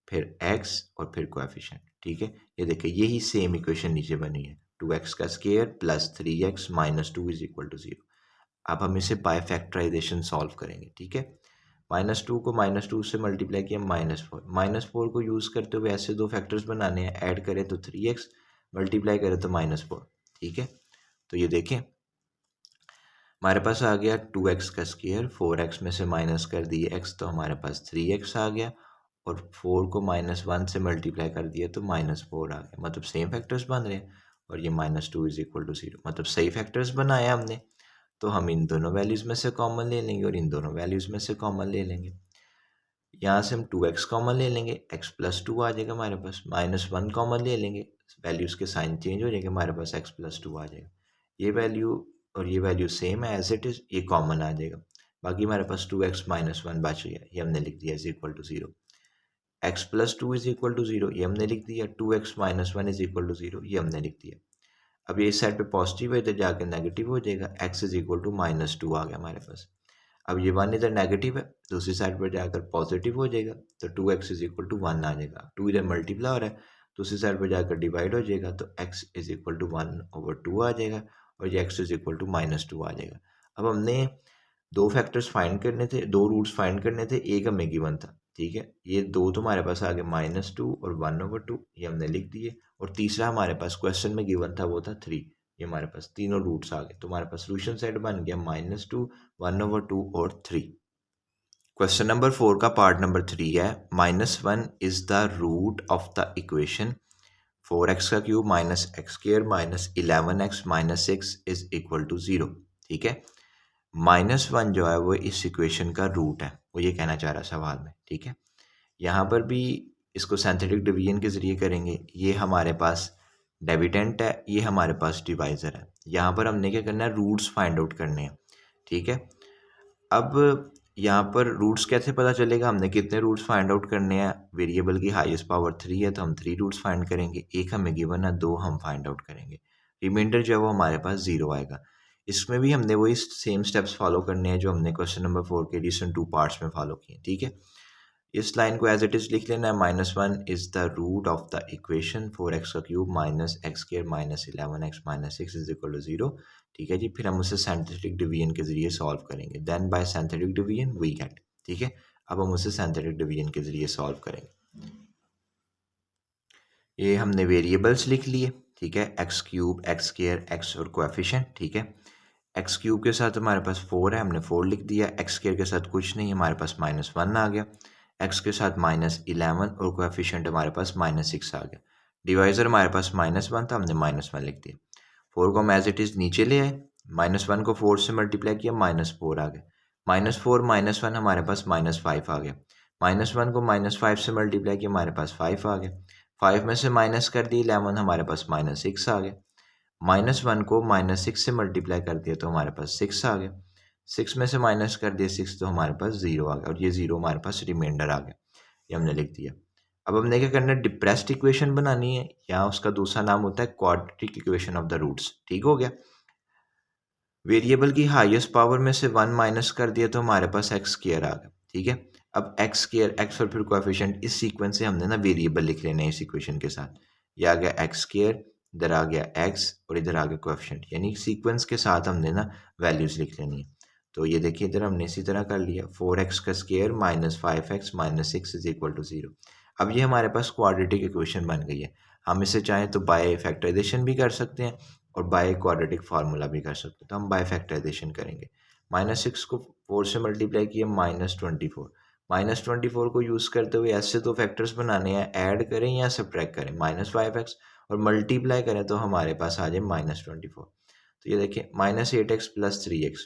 फिर एक्स और फिर कोएफिशिएंट। ठीक है, ये देखिए यही सेम इक्वेशन नीचे बनी है, 2x का square plus 3x minus 2 is equal to 0। अब हम इसे बाय फैक्टराइजेशन सॉल्व करेंगे। ठीक है, -2 को -2 से मल्टीप्लाई किया -4, -4 को यूज़ करते हुए ऐसे दो फैक्टर्स बनाने हैं, ऐड करें तो 3x, मल्टीप्लाई करें तो -4। ठीक है, तो ये देखें हमारे पास आ गया 2x का स्क्वायर, 4x में से माइनस कर दिए x, तो हमारे पास 3x आ गया, और 4 को -1 से मल्टीप्लाई कर दिया तो -4 आ गया। मतलब सेम फैक्टर्स बन रहे हैं, और ये -2 इज इक्वल टू 0, मतलब सही फैक्टर्स बनाया हमने। तो हम इन दोनों वैल्यूज़ में से कॉमन ले लेंगे और इन दोनों वैल्यूज़ में से कॉमन ले लेंगे। यहाँ से हम 2x कॉमन ले लेंगे, x प्लस 2 आ जाएगा हमारे पास, -1 कॉमन ले लेंगे, वैल्यूज़ के साइन चेंज हो जाएंगे, हमारे पास x प्लस 2 आ जाएगा। ये वैल्यू और ये वैल्यू सेम है एज इट इज़, ये कॉमन आ जाएगा। बाकी हमारे पास 2x माइनस 1 बच गया, ये हमने लिख दिया is equal to 0। x plus 2 is equal to 0, ये हमने लिख दिया। 2x minus 1 is equal to 0, ये हमने लिख दिया। अब ये इस साइड पे पॉजिटिव है, इधर जाकर नेगेटिव हो जाएगा, x इज इक्वल टू -2 आ गया हमारे पास। अब ये 1 इधर नेगेटिव है, दूसरी साइड पर जाकर पॉजिटिव हो जाएगा, तो 2x इज इक्वल टू 1 आ जाएगा। 2 इधर मल्टीप्लाई हो रहा है, दूसरी साइड पर जाकर डिवाइड हो जाएगा, तो x इज इक्वल टू 1/2 आ जाएगा, और ये x इज इक्वल टू -2 आ जाएगा। अब हमने दो फैक्टर्स फाइंड करने थे, दो रूट्स फाइंड करने थे, एक हमें गिवन था, ठीक है। ये दो तो हमारे पास आ गए -2 और 1/2, ये हमने लिख दिए। और तीसरा हमारे पास क्वेश्चन में गिवन था, वो था 3। ये हमारे पास तीनों रूट्स आ गए, तो हमारे पास सोल्यूशन सेट बन गया -2, 1/2 और 3। क्वेश्चन नंबर 4 का पार्ट नंबर 3 है, -1 is the root of the equation 4x का cube -x² -11x -6 is equal to 0, ठीक है। -1 जो है वो इस इक्वेशन का रूट है, वो ये कहना चाह रहा है सवाल में, ठीक है। यहाँ पर भी इसको सिंथेटिक डिवीजन के ज़रिए करेंगे। ये हमारे पास डेविडेंट है, ये हमारे पास डिवाइज़र है। यहाँ पर हमने क्या करना है, रूट्स फाइंड आउट करने हैं, ठीक है। अब यहाँ पर रूट्स कैसे पता चलेगा, हमने कितने रूट्स फाइंड आउट करने हैं। वेरिएबल की हाईएस्ट पावर 3 है, तो हम 3 रूट्स फाइंड करेंगे। एक हमें गिवन है, 2 हम फाइंड आउट करेंगे। रिमाइंडर जो है वो हमारे पास 0 आएगा। इसमें भी हमने वही सेम स्टेप्स फॉलो करने हैं जो हमने क्वेश्चन नंबर 4 के रिसेंट 2 पार्ट्स में फॉलो किए, ठीक है। इस लाइन को एज इट इज लिख लेना है, -1 is the root of the equation 4x का cube -x² -11x -6 is equal to 0, ठीक है जी। फिर हम उसे सिंथेटिक डिवीजन के जरिए सॉल्व करेंगे, then by synthetic division we get, ठीक है। अब हम उसे सिंथेटिक डिवीजन के जरिए सॉल्व करेंगे। ये हमने वेरिएबल्स लिख लिए, ठीक है, x³ x² x और कोएफिशिएंट, ठीक है। x³ के साथ हमारे पास 4 है, हमने 4 लिख दिया। x² के साथ कुछ नहीं, हमारे पास -1 आ गया। x के साथ -11 और कोएफिशिएंट हमारे पास -6 आ गया। डिवाइजर हमारे पास -1 था, हमने -1 लिख दिया। 4 को हम एज इट इज़ नीचे ले आए, -1 को 4 से मल्टीप्लाई किया, -4 आ गया। -4 -1 हमारे पास -5 आ गया। -1 को -5 से मल्टीप्लाई किया, हमारे पास 5 आ गया। 5 में से माइनस कर दी 11, हमारे पास -6 आ गया। -1 को -6 से मल्टीप्लाई कर दिया, तो हमारे पास 6 आ गया। 6 में से माइनस कर दिया 6, तो हमारे पास 0 आ गया, और ये 0 हमारे पास रिमाइंडर आ गया, ये हमने लिख दिया। अब हमने क्या करना है, डिप्रेस्ड इक्वेशन बनानी है, या उसका दूसरा नाम होता है quadratic equation of the roots, ठीक हो गया। वेरिएबल की हाईएस्ट पावर में से 1 माइनस कर दिया, तो हमारे पास x² आ गया, ठीक है। अब x² x और फिर कोएफिशिएंट, इस सीक्वेंस से हमने ना वेरिएबल लिख लेना है इस इक्वेशन के साथ। ये आ गया x², इधर आ गया x और इधर आ गया कोएफिशिएंट, यानी सीक्वेंस के साथ हमने ना वैल्यूज लिख लेनी है। तो ये देखिए इधर हमने इसी तरह कर लिया, 4x का square -5x -6 is equal to 0। अब ये हमारे पास क्वाड्रेटिक इक्वेशन बन गई है। हम इसे चाहें तो बाय फैक्टराइजेशन भी कर सकते हैं और बाय क्वाड्रेटिक फार्मूला भी कर सकते हैं, तो हम बाय फैक्टराइजेशन करेंगे। -6 को 4 से मल्टीप्लाई किया, -24। -24 को यूज़ करते हुए ऐसे तो फैक्टर्स बनाने हैं, ऐड करें या सब्ट्रैक्ट करें, -5x और मल्टीप्लाई करें तो हमारे पास आ जाए -24। तो ये देखिए -8x प्लस 3x,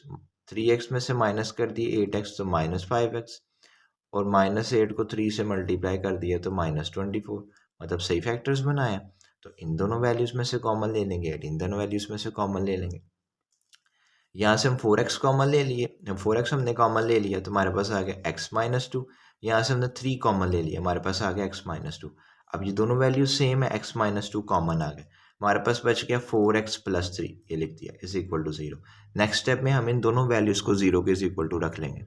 3x में से माइनस कर दिए 8x, तो -5x, और -8 को 3 से मल्टीप्लाई कर दिया तो -24, मतलब सही फैक्टर्स बनाया। तो इन दोनों वैल्यूज़ में से कॉमन ले लेंगे, इन दोनों वैल्यूज़ में से कॉमन ले लेंगे। यहाँ से हम 4x कॉमन ले लिए, 4x हमने कॉमन ले लिया तो हमारे पास आ गया x-2। यहाँ से हमने 3 कॉमन ले लिया, हमारे पास आ गया x-2। अब ये दोनों वैल्यूज सेम है, x-2 कॉमन आ गए, हमारे पास बच गया 4x प्लस 3, ये लिख दिया is equal to 0। Next step में हम इन दोनों वैल्यूज़ को 0 के इज इक्वल टू रख लेंगे।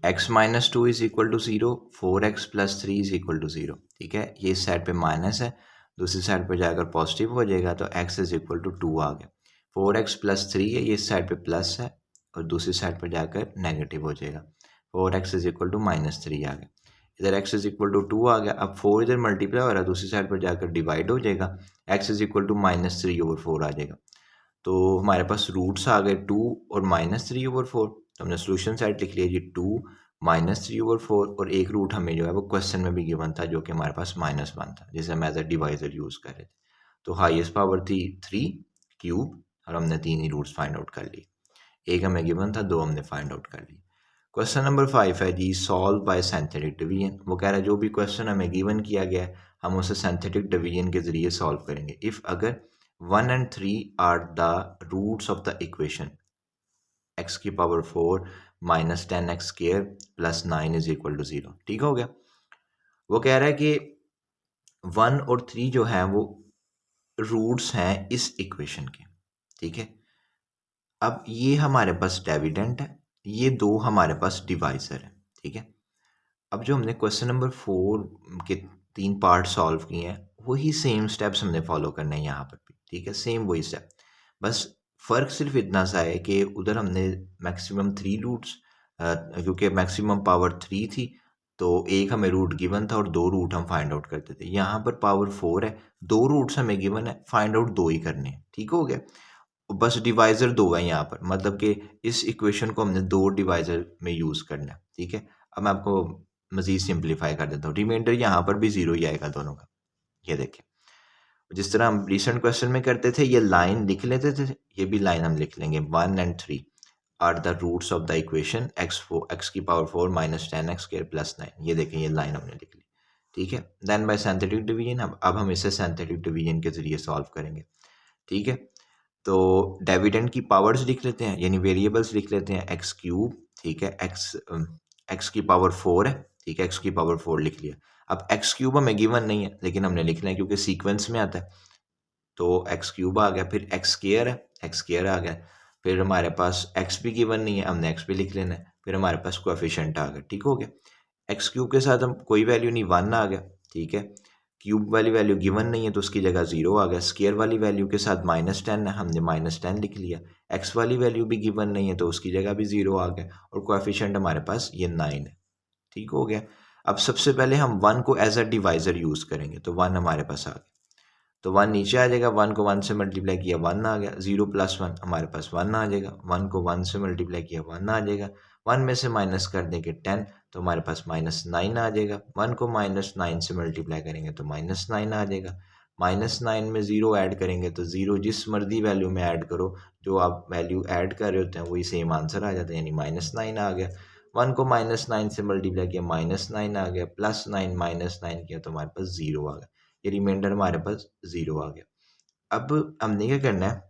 x-2 is equal to 0, 4x plus 3 is equal to 0, ठीक है। ये इस साइड पे माइनस है, दूसरी साइड पे जाकर पॉजिटिव हो जाएगा, तो x इज इक्वल टू 2 आ गया। 4x प्लस 3 है, ये इस साइड पे प्लस है और दूसरी साइड पर जाकर नेगेटिव हो जाएगा, 4x इज इक्वल टू -3 आ गया। इधर x इज इक्वल टू 2 आ गया। अब 4 इधर मल्टीप्लाई हो रहा है, दूसरी साइड पर जाकर डिवाइड हो जाएगा, x इज इक्वल टू -3/4 आ जाएगा। तो हमारे पास रूट्स आ गए 2 और -3/4, तो हमने सोल्यूशन साइड लिख लिया जी 2 -3/4, और एक रूट हमें जो है वो क्वेश्चन में भी गिवन था जो कि हमारे पास -1 था, जिसे हम एज अ डिवाइजर यूज़ कर रहे थे। तो हाईएस्ट पावर थी 3 क्यूब, और हमने 3 ही रूट्स फाइंड आउट कर लिए। एक हमें गिवन था, 2 हमने फाइंड आउट कर लिए। क्वेश्चन नंबर 5 है जी, सॉल्व बाय सिंथेटिक डिवीजन। वो कह रहा है जो भी क्वेश्चन हमें गिवन किया गया है हम उसे सिंथेटिक डिवीजन के जरिए सॉल्व करेंगे। इफ़ अगर 1 and 3 are the roots of the equation x की power 4 minus 10x square plus 9 is equal to 0। ठीक हो गया। वो कह रहा है कि 1 और 3 जो है वो रूट्स हैं इस इक्वेशन के। ठीक है, अब ये हमारे पास डेविडेंट है, ये दो हमारे पास डिवाइजर है। ठीक है, अब जो हमने क्वेश्चन नंबर 4 के 3 पार्ट सॉल्व किए हैं वही सेम स्टेप्स हमने फॉलो करने हैं यहाँ पर भी। ठीक है, सेम वही स्टेप, बस फ़र्क सिर्फ इतना सा है कि उधर हमने मैक्सिमम 3 रूट्स, क्योंकि मैक्सिमम पावर 3 थी तो एक हमें रूट गिवन था और 2 रूट हम फाइंड आउट करते थे। यहाँ पर पावर 4 है, 2 रूट्स हमें गिवन है, फाइंड आउट 2 ही करने हैं। ठीक हो गया, बस डिवाइज़र 2 है यहाँ पर, मतलब कि इस इक्वेशन को हमने 2 डिवाइज़र में यूज़ करना है। ठीक है, अब मैं आपको मज़ीद सिंप्लीफाई कर देता हूँ। रिमाइंडर यहाँ पर भी 0 ही आएगा दोनों का। ये देखें, जिस तरह हम रिसेंट क्वेश्चन में करते थे, ये लाइन लिख लेते थे, ये भी लाइन हम लिख लेंगे। 1 and 3 are the roots of the equation x की power 4 minus 10x square plus 9। ये देखें, ये लाइन हमने लिख ली। ठीक है, देन बाय सिंथेटिक डिवीजन, अब हम इसे सिंथेटिक डिवीजन के जरिए सॉल्व करेंगे। ठीक है, तो डिविडेंड की पावर्स लिख लेते हैं, यानी वेरिएबल्स लिख लेते हैं। एक्स क्यूब, ठीक है, एक्स की पावर 4 है। ठीक है, एक्स की पावर 4 लिख लिया। अब एक्स क्यूब हमें गिवन नहीं है लेकिन हमने लिखना है क्योंकि सीक्वेंस में आता है, तो एक्स क्यूब आ गया। फिर एक्स स्क्वायर है, एक्स स्क्वायर आ गया। फिर हमारे पास एक्स भी गिवन नहीं है, हमने एक्स भी लिख लेना है। फिर हमारे पास कोएफिशिएंट आ गया। ठीक हो गया, एक्स क्यूब के साथ हम कोई वैल्यू नहीं, 1 आ गया। ठीक है, क्यूब वाली वैल्यू गिवन नहीं है तो उसकी जगह 0 आ गया। स्क्वायर वाली वैल्यू के साथ -10 है, हमने -10 लिख लिया। एक्स वाली वैल्यू भी गिवन नहीं है तो उसकी जगह भी 0 आ गया और कोएफिशिएंट हमारे पास ये 9 है। ठीक हो गया, अब सबसे पहले हम 1 को एज अ डिवाइज़र यूज़ करेंगे, तो 1 हमारे पास आ गया, तो 1 नीचे आ जाएगा। 1 को 1 से मल्टीप्लाई किया 1 आ गया। 0 प्लस 1 हमारे पास 1 आ जाएगा। 1 को 1 से मल्टीप्लाई किया 1 आ जाएगा। 1 में से माइनस कर देंगे 10 तो हमारे पास -9 आ जाएगा। 1 को -9 से मल्टीप्लाई करेंगे तो -9 आ जाएगा। -9 में 0 ऐड करेंगे तो 0 जिस मर्जी वैल्यू में ऐड करो, जो आप वैल्यू ऐड कर रहे होते हैं वही सेम आंसर आ जाता है, यानी -9 आ गया। 1 को -9 से मल्टीप्लाई किया -9 आ गया, +9 -9 किया तो हमारे पास 0 आ गया। ये रिमाइंडर हमारे पास 0 आ गया। अब हमने क्या करना है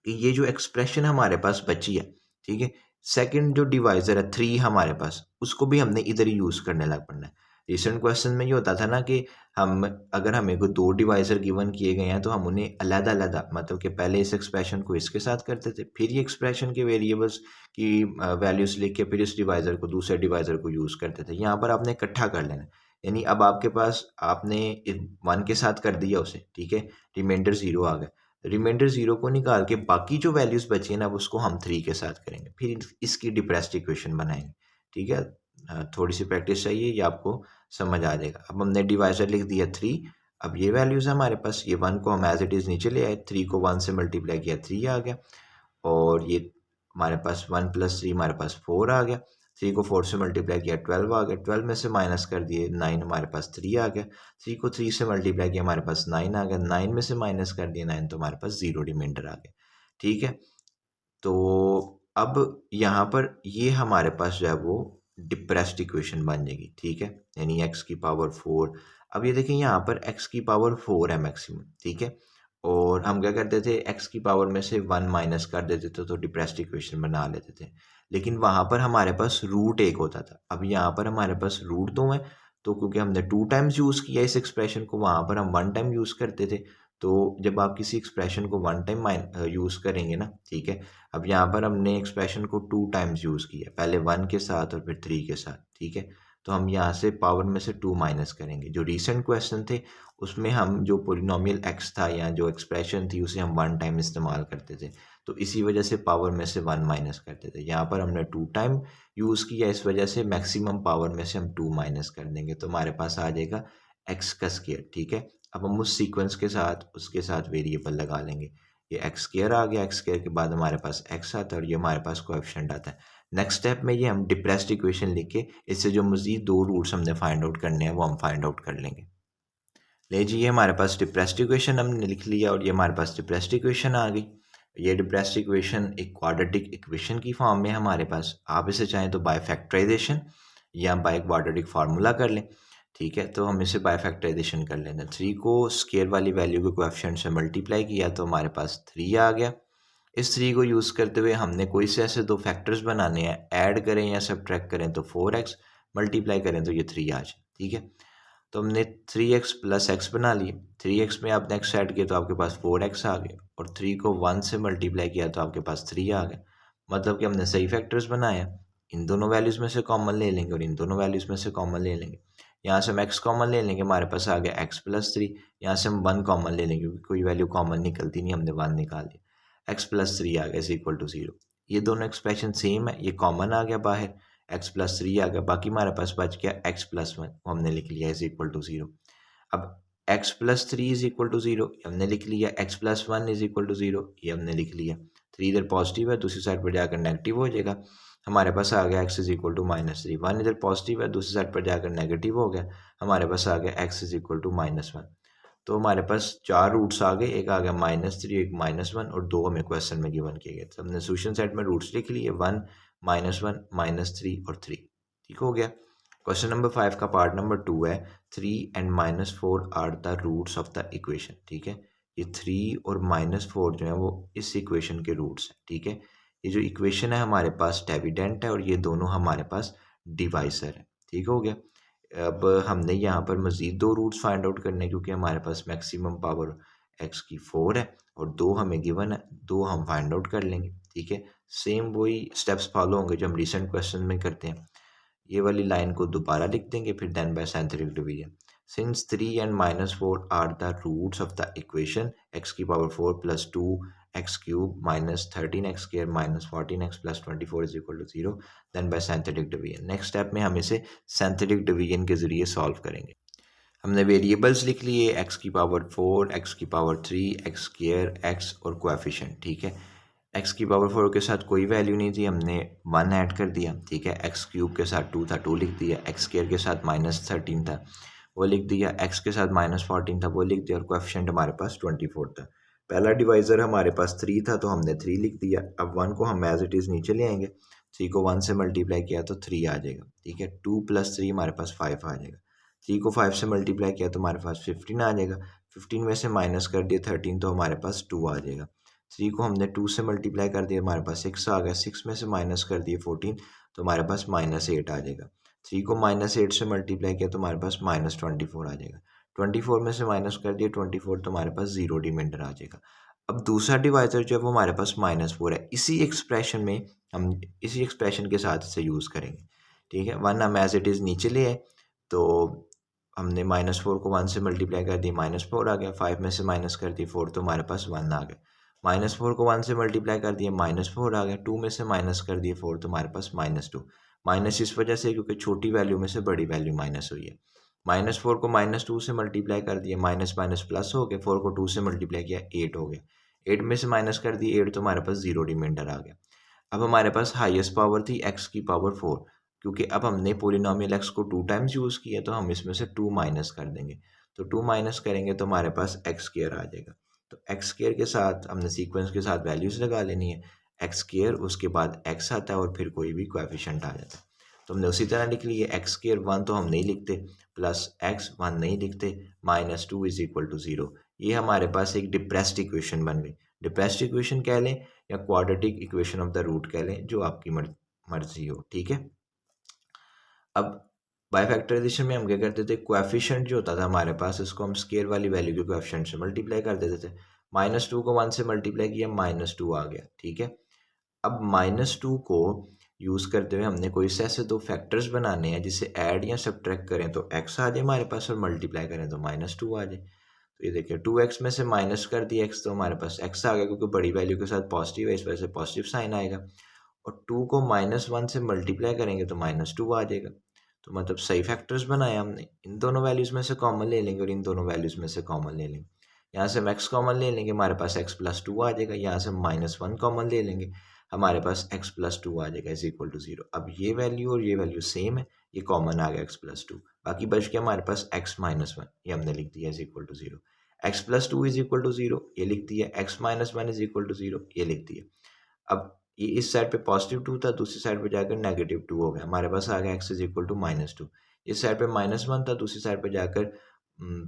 कि ये जो एक्सप्रेशन हमारे पास बची है, ठीक है, सेकंड जो डिवाइज़र है 3 हमारे पास, उसको भी हमने इधर ही यूज़ करने लग पड़ना है। रिसेंट क्वेश्चन में ये होता था ना कि हम अगर हमें कोई 2 डिवाइज़र गिवन किए गए हैं तो हम उन्हें अलग-अलग, मतलब कि पहले इस एक्सप्रेशन को इसके साथ करते थे, फिर ये एक्सप्रेशन के वेरिएबल्स की वैल्यूज़ लिख के फिर इस डिवाइज़र को दूसरे डिवाइज़र को यूज़ करते थे। यहाँ पर आपने इकट्ठा कर लेना है, यानी अब आपके पास आपने 1 के साथ कर दिया उसे, ठीक है, रिमाइंडर 0 आ गया। रिमाइंडर 0 को निकाल के बाकी जो वैल्यूज़ बची है ना उसको हम 3 के साथ करेंगे, फिर इसकी डिप्रेस्ड इक्वेशन बनाएंगे। ठीक है, थोड़ी सी प्रैक्टिस चाहिए, ये आपको समझ आ जाएगा। अब हमने डिवाइज़र लिख दिया 3, अब ये वैल्यूज़ है हमारे पास, ये 1 को हम एज इट इज़ नीचे ले आए, 3 को 1 से मल्टीप्लाई किया 3 आ गया, और ये हमारे पास 1 + 3 हमारे पास 4 आ गया। 3 को 4 से मल्टीप्लाई किया 12 आ गया, 12 में से माइनस कर दिए 9 हमारे पास 3 आ गया। 3 को 3 से मल्टीप्लाई किया हमारे पास 9 आ गया, 9 में से माइनस कर दिया 9 तो हमारे पास 0 रिमाइंडर आ गया। ठीक है, तो अब यहाँ पर ये हमारे पास जो है वो डिप्रेस्ड इक्वेशन बन जाएगी। ठीक है, यानी x की पावर 4। अब ये देखें यहाँ पर x की पावर 4 है मैक्सिमम। ठीक है, और हम क्या करते थे, x की पावर में से 1 माइनस कर देते थे तो डिप्रेस्ड इक्वेशन बना लेते थे, लेकिन वहाँ पर हमारे पास रूट 1 होता था। अब यहाँ पर हमारे पास रूट 2 है, तो क्योंकि हमने 2 टाइम्स यूज़ किया इस एक्सप्रेशन को, वहाँ पर हम 1 टाइम यूज़ करते थे। तो जब आप किसी एक्सप्रेशन को 1 टाइम यूज़ करेंगे ना, ठीक है, अब यहाँ पर हमने एक्सप्रेशन को 2 टाइम्स यूज़ किया, पहले 1 के साथ और फिर 3 के साथ। ठीक है, तो हम यहाँ से पावर में से 2 माइनस करेंगे। जो रीसेंट क्वेश्चन थे उसमें हम जो पोलिनोमियल x था या जो एक्सप्रेशन थी उसे हम 1 टाइम इस्तेमाल करते थे, तो इसी वजह से पावर में से 1 माइनस करते थे। यहाँ पर हमने 2 टाइम यूज़ किया, इस वजह से मैक्सिमम पावर में से हम 2 माइनस कर देंगे, तो हमारे पास आ जाएगा x का स्क्वायर। ठीक है, अब हम उस सीक्वेंस के साथ उसके साथ वेरिएबल लगा लेंगे। ये एक्स स्क्वायर आ गया, एक्स स्क्वायर के बाद हमारे पास x आता है और ये हमारे पास कोएफिशिएंट आता है। नेक्स्ट स्टेप में ये हम डिप्रेस्ड इक्वेशन लिख के इससे जो मज़ीद 2 रूट्स हमने फाइंड आउट करने हैं वो हम फाइंड आउट कर लेंगे। ले जी, ये हमारे पास डिप्रेस्ड इक्वेशन हमने लिख लिया और ये हमारे पास डिप्रेस्ड इक्वेशन आ गई। ये डिप्रेस्ड इक्वेशन एक क्वाड्रेटिक इक्वेशन की फॉर्म में हमारे पास, आप इसे चाहें तो बाय फैक्टराइजेशन या बाय क्वाड्रेटिक फार्मूला कर लें। ठीक है, तो हम इसे बाय फैक्टराइजेशन कर लेते हैं। 3 को स्केयर वाली वैल्यू के कोएफिशिएंट से मल्टीप्लाई किया तो हमारे पास 3 आ गया। इस 3 को यूज़ करते हुए हमने कोई से ऐसे दो फैक्टर्स बनाने हैं, ऐड करें या सब्ट्रैक्ट करें तो 4x, मल्टीप्लाई करें तो ये 3 आ जाए। ठीक है, तो हमने 3x प्लस एक्स बना लिए। 3x में आपने x ऐड किया तो आपके पास 4x आ गए, और 3 को 1 से मल्टीप्लाई किया तो आपके पास 3 आ गए। मतलब कि हमने सही फैक्टर्स बनाए हैं। इन दोनों वैल्यूज़ में से कॉमन ले लेंगे और इन दोनों वैल्यूज़ में से कॉमन ले लेंगे। यहाँ से हम x कॉमन ले लेंगे, हमारे पास आ गया x प्लस 3। यहाँ से हम 1 कॉमन ले लेंगे क्योंकि कोई वैल्यू कॉमन निकलती नहीं, हमने 1 निकाल लिया। x प्लस 3 आ गया इज इक्वल टू 0। ये दोनों एक्सप्रेशन सेम है, ये कॉमन आ गया बाहर, x प्लस 3 आ गया। बाकी हमारे पास बच गया x प्लस 1, हमने लिख लिया इज इक्वल टू 0। अब x plus 3 is equal to 0 हमने लिख लिया, x plus 1 is equal to 0 ये हमने लिख लिया। 3 इधर पॉजिटिव है, दूसरी साइड पर जाकर नेगेटिव हो जाएगा। हमारे पास आ गया x इज इक्वल टू -3। 1 इधर पॉजिटिव है, दूसरी साइड पर जाकर नेगेटिव हो गया। हमारे पास आ गया x इज इक्वल टू -1। तो हमारे पास 4 रूट्स आ गए, एक आ गया -3, एक -1 और 2 हमें क्वेश्चन में गिवन किए गए। तो हमने सोल्यूशन सेट में रूट्स लिख लिए, 1 -1 -3 और 3। ठीक हो गया। क्वेश्चन नंबर 5 का पार्ट नंबर 2 है, 3 and -4 are the roots of the equation. ठीक है, ये 3 और -4 जो है वो इस इक्वेशन के रूट्स हैं। ठीक है, ये जो इक्वेशन है हमारे पास डेविडेंट है और ये दोनों हमारे पास डिवाइसर है। ठीक हो गया। अब हमने यहाँ पर मज़ीद 2 रूट्स फाइंड आउट करने हैं क्योंकि हमारे पास मैक्सिमम पावर x की 4 है और 2 हमें गिवन है, 2 हम फाइंड आउट कर लेंगे। ठीक है, सेम वही स्टेप्स फॉलो होंगे जो हम रिसेंट क्वेश्चन में करते हैं। ये वाली लाइन को दोबारा लिख देंगे, फिर then by scientific division. Since 3 and -4 are the roots of the equation x की power 4 plus 2 x cube minus 13x square minus 14x plus 24 is equal to 0, then by synthetic division. Next step में हम इसे synthetic division के जरिए solve करेंगे। हमने variables लिख लिए, x की पावर 4, x की पावर 3, x स्क्वायर, x और कोएफिशिएंट। ठीक है, x की पावर 4 के साथ कोई वैल्यू नहीं थी, हमने 1 ऐड कर दिया। ठीक है, x क्यूब के साथ 2 था, 2 लिख दिया। x स्क्वायर के साथ -13 था, वो लिख दिया। x के साथ -14 था, वो लिख दिया। और कोएफिशिएंट हमारे पास 24 था। पहला डिवाइज़र हमारे पास 3 था तो हमने 3 लिख दिया। अब 1 को हम एज इट इज़ नीचे ले आएंगे। 3 को 1 से मल्टीप्लाई किया तो 3 आ जाएगा। ठीक है, 2 प्लस 3 हमारे पास 5 आ जाएगा। 3 को 5 से मल्टीप्लाई किया तो हमारे पास 15 आ जाएगा। 15 में से माइनस कर दिया 13 तो हमारे पास 2 आ जाएगा। 3 को हमने 2 से मल्टीप्लाई कर दिया, हमारे पास 6 आ गया। 6 में से माइनस कर दिए 14 तो हमारे पास -8 आ जाएगा। 3 को -8 से मल्टीप्लाई किया तो हमारे पास -24 आ जाएगा। 24 में से माइनस कर दिया 24 तो हमारे पास 0 रिमाइंडर आ जाएगा। अब दूसरा डिवाइज़र जो है वो हमारे पास -4 है। इसी एक्सप्रेशन में हम इसी एक्सप्रेशन के साथ इसे यूज़ करेंगे। ठीक है, 1 हम एज इट इज़ नीचे ले आए तो हमने -4 को 1 से मल्टीप्लाई कर दिया, -4 आ गया। 5 में से माइनस कर दिया 4 तो हमारे पास 1 आ गया। -4 को 1 से मल्टीप्लाई कर दिया, -4 आ गया। 2 में से माइनस कर दिए 4 तो हमारे पास -2। माइनस इस वजह से क्योंकि छोटी वैल्यू में से बड़ी वैल्यू माइनस हुई है। -4 को -2 से मल्टीप्लाई कर दिया, माइनस माइनस प्लस हो गया। 4 को 2 से मल्टीप्लाई किया, 8 हो गया। 8 में से माइनस कर दिए 8 तो हमारे पास 0 रिमाइंडर आ गया। अब हमारे पास हाईएस्ट पावर थी x की पावर 4, क्योंकि अब हमने पोलिनोमियल x को 2 टाइम्स यूज़ किया तो हम इसमें से 2 माइनस कर देंगे। तो 2 माइनस करेंगे तो हमारे पास x स्क्वायर आ जाएगा। तो x स्क्वायर के साथ हमने सीक्वेंस के साथ वैल्यूज़ लगा लेनी है। x स्क्वायर, उसके बाद x आता है और फिर कोई भी कोएफिशिएंट आ जाता है। तो हमने उसी तरह लिख ली है। x स्क्वायर 1 तो हम नहीं लिखते, प्लस x 1 नहीं लिखते, -2 इज इक्वल टू 0। ये हमारे पास एक डिप्रेस्ड इक्वेशन बन गई। डिप्रेस्ड इक्वेशन कह लें या quadratic equation of the root कह लें, जो आपकी मर्जी हो। ठीक है, अब बाय फैक्टराइजेशन में हम क्या करते थे, कोएफिशिएंट जो होता था हमारे पास, इसको हम स्केयर वाली वैल्यू के कोएफिशिएंट से मल्टीप्लाई कर देते थे। -2 को 1 से मल्टीप्लाई किया, -2 आ गया। ठीक है, अब -2 को यूज़ करते हुए हमने कोई से ऐसे दो फैक्टर्स बनाने हैं जिसे ऐड या सब्ट्रैक्ट करें तो x आ जाए हमारे पास, और मल्टीप्लाई करें तो -2 आ जाए। तो ये देखिए 2x में से माइनस कर दिया x तो हमारे पास x आ गया, क्योंकि बड़ी वैल्यू के साथ पॉजिटिव है इस वजह से पॉजिटिव साइन आएगा। और 2 को -1 से मल्टीप्लाई करेंगे तो -2 आ जाएगा। तो मतलब सही फैक्टर्स बनाए हमने। इन दोनों वैल्यूज़ में से कॉमन ले लेंगे और इन दोनों वैल्यूज़ में से कॉमन ले लेंगे। यहाँ से हम x कॉमन ले लेंगे, हमारे पास x प्लस 2 आ जाएगा। यहाँ से हम -1 कॉमन ले लेंगे, हमारे पास x प्लस 2 आ जाएगा इज इक्वल टू 0। अब ये वैल्यू और ये वैल्यू सेम है, ये कॉमन आ गया x प्लस 2। बाकी बच गया हमारे पास x -1, ये हमने लिख दिया is equal to 0। X plus two is equal to 0 ये लिख दिया, x minus one is equal to 0 ये लिख दिया। अब ये इस साइड पे पॉजिटिव 2 था, दूसरी साइड पे जाकर नेगेटिव 2 हो गया, हमारे पास आ गया एक्स इज इक्वल टू -2। इस साइड पे -1 था, दूसरी साइड पे जाकर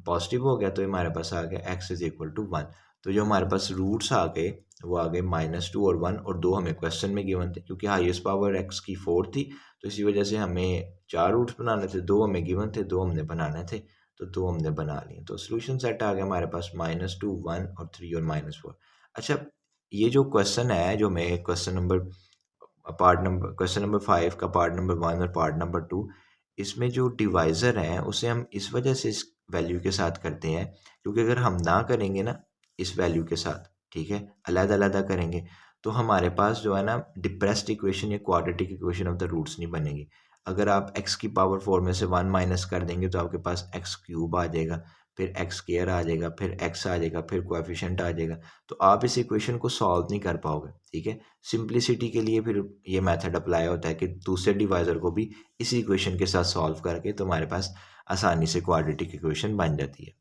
पॉजिटिव हो गया, तो हमारे पास आ गया एक्स इज इक्वल टू 1। तो जो हमारे पास रूट्स आ गए वो आ गए -2 और 1, और 2 हमें क्वेश्चन में गिवन थे, क्योंकि हाईएस्ट पावर एक्स की 4 थी, तो इसी वजह से हमें 4 रूट्स बनाने थे, 2 हमें गिवन थे, 2 हमने बनाने थे, तो 2 हमने बना लिए। तो सोल्यूशन सेट आ गया हमारे पास -2, 1 और 3 और -4। अच्छा, ये जो क्वेश्चन है, जो मैं क्वेश्चन नंबर 5 का पार्ट नंबर 1 और पार्ट नंबर 2, इसमें जो डिवाइज़र है उसे हम इस वजह से इस वैल्यू के साथ करते हैं, क्योंकि अगर हम ना करेंगे ना इस वैल्यू के साथ, ठीक है, अलग-अलग करेंगे, तो हमारे पास जो है ना डिप्रेस्ड इक्वेशन या quadratic equation of the roots नहीं बनेगी। अगर आप x की पावर 4 में से 1 माइनस कर देंगे तो आपके पास x क्यूब आ जाएगा, फिर x स्क्वायर आ जाएगा, फिर x आ जाएगा, फिर कोएफिशिएंट आ जाएगा, तो आप इस इक्वेशन को सॉल्व नहीं कर पाओगे, ठीक है। सिंप्लिसिटी के लिए फिर ये मेथड अप्लाई होता है कि दूसरे डिवाइज़र को भी इसी इक्वेशन के साथ सॉल्व करके तुम्हारे पास आसानी से क्वाड्रेटिक इक्वेशन बन जाती है।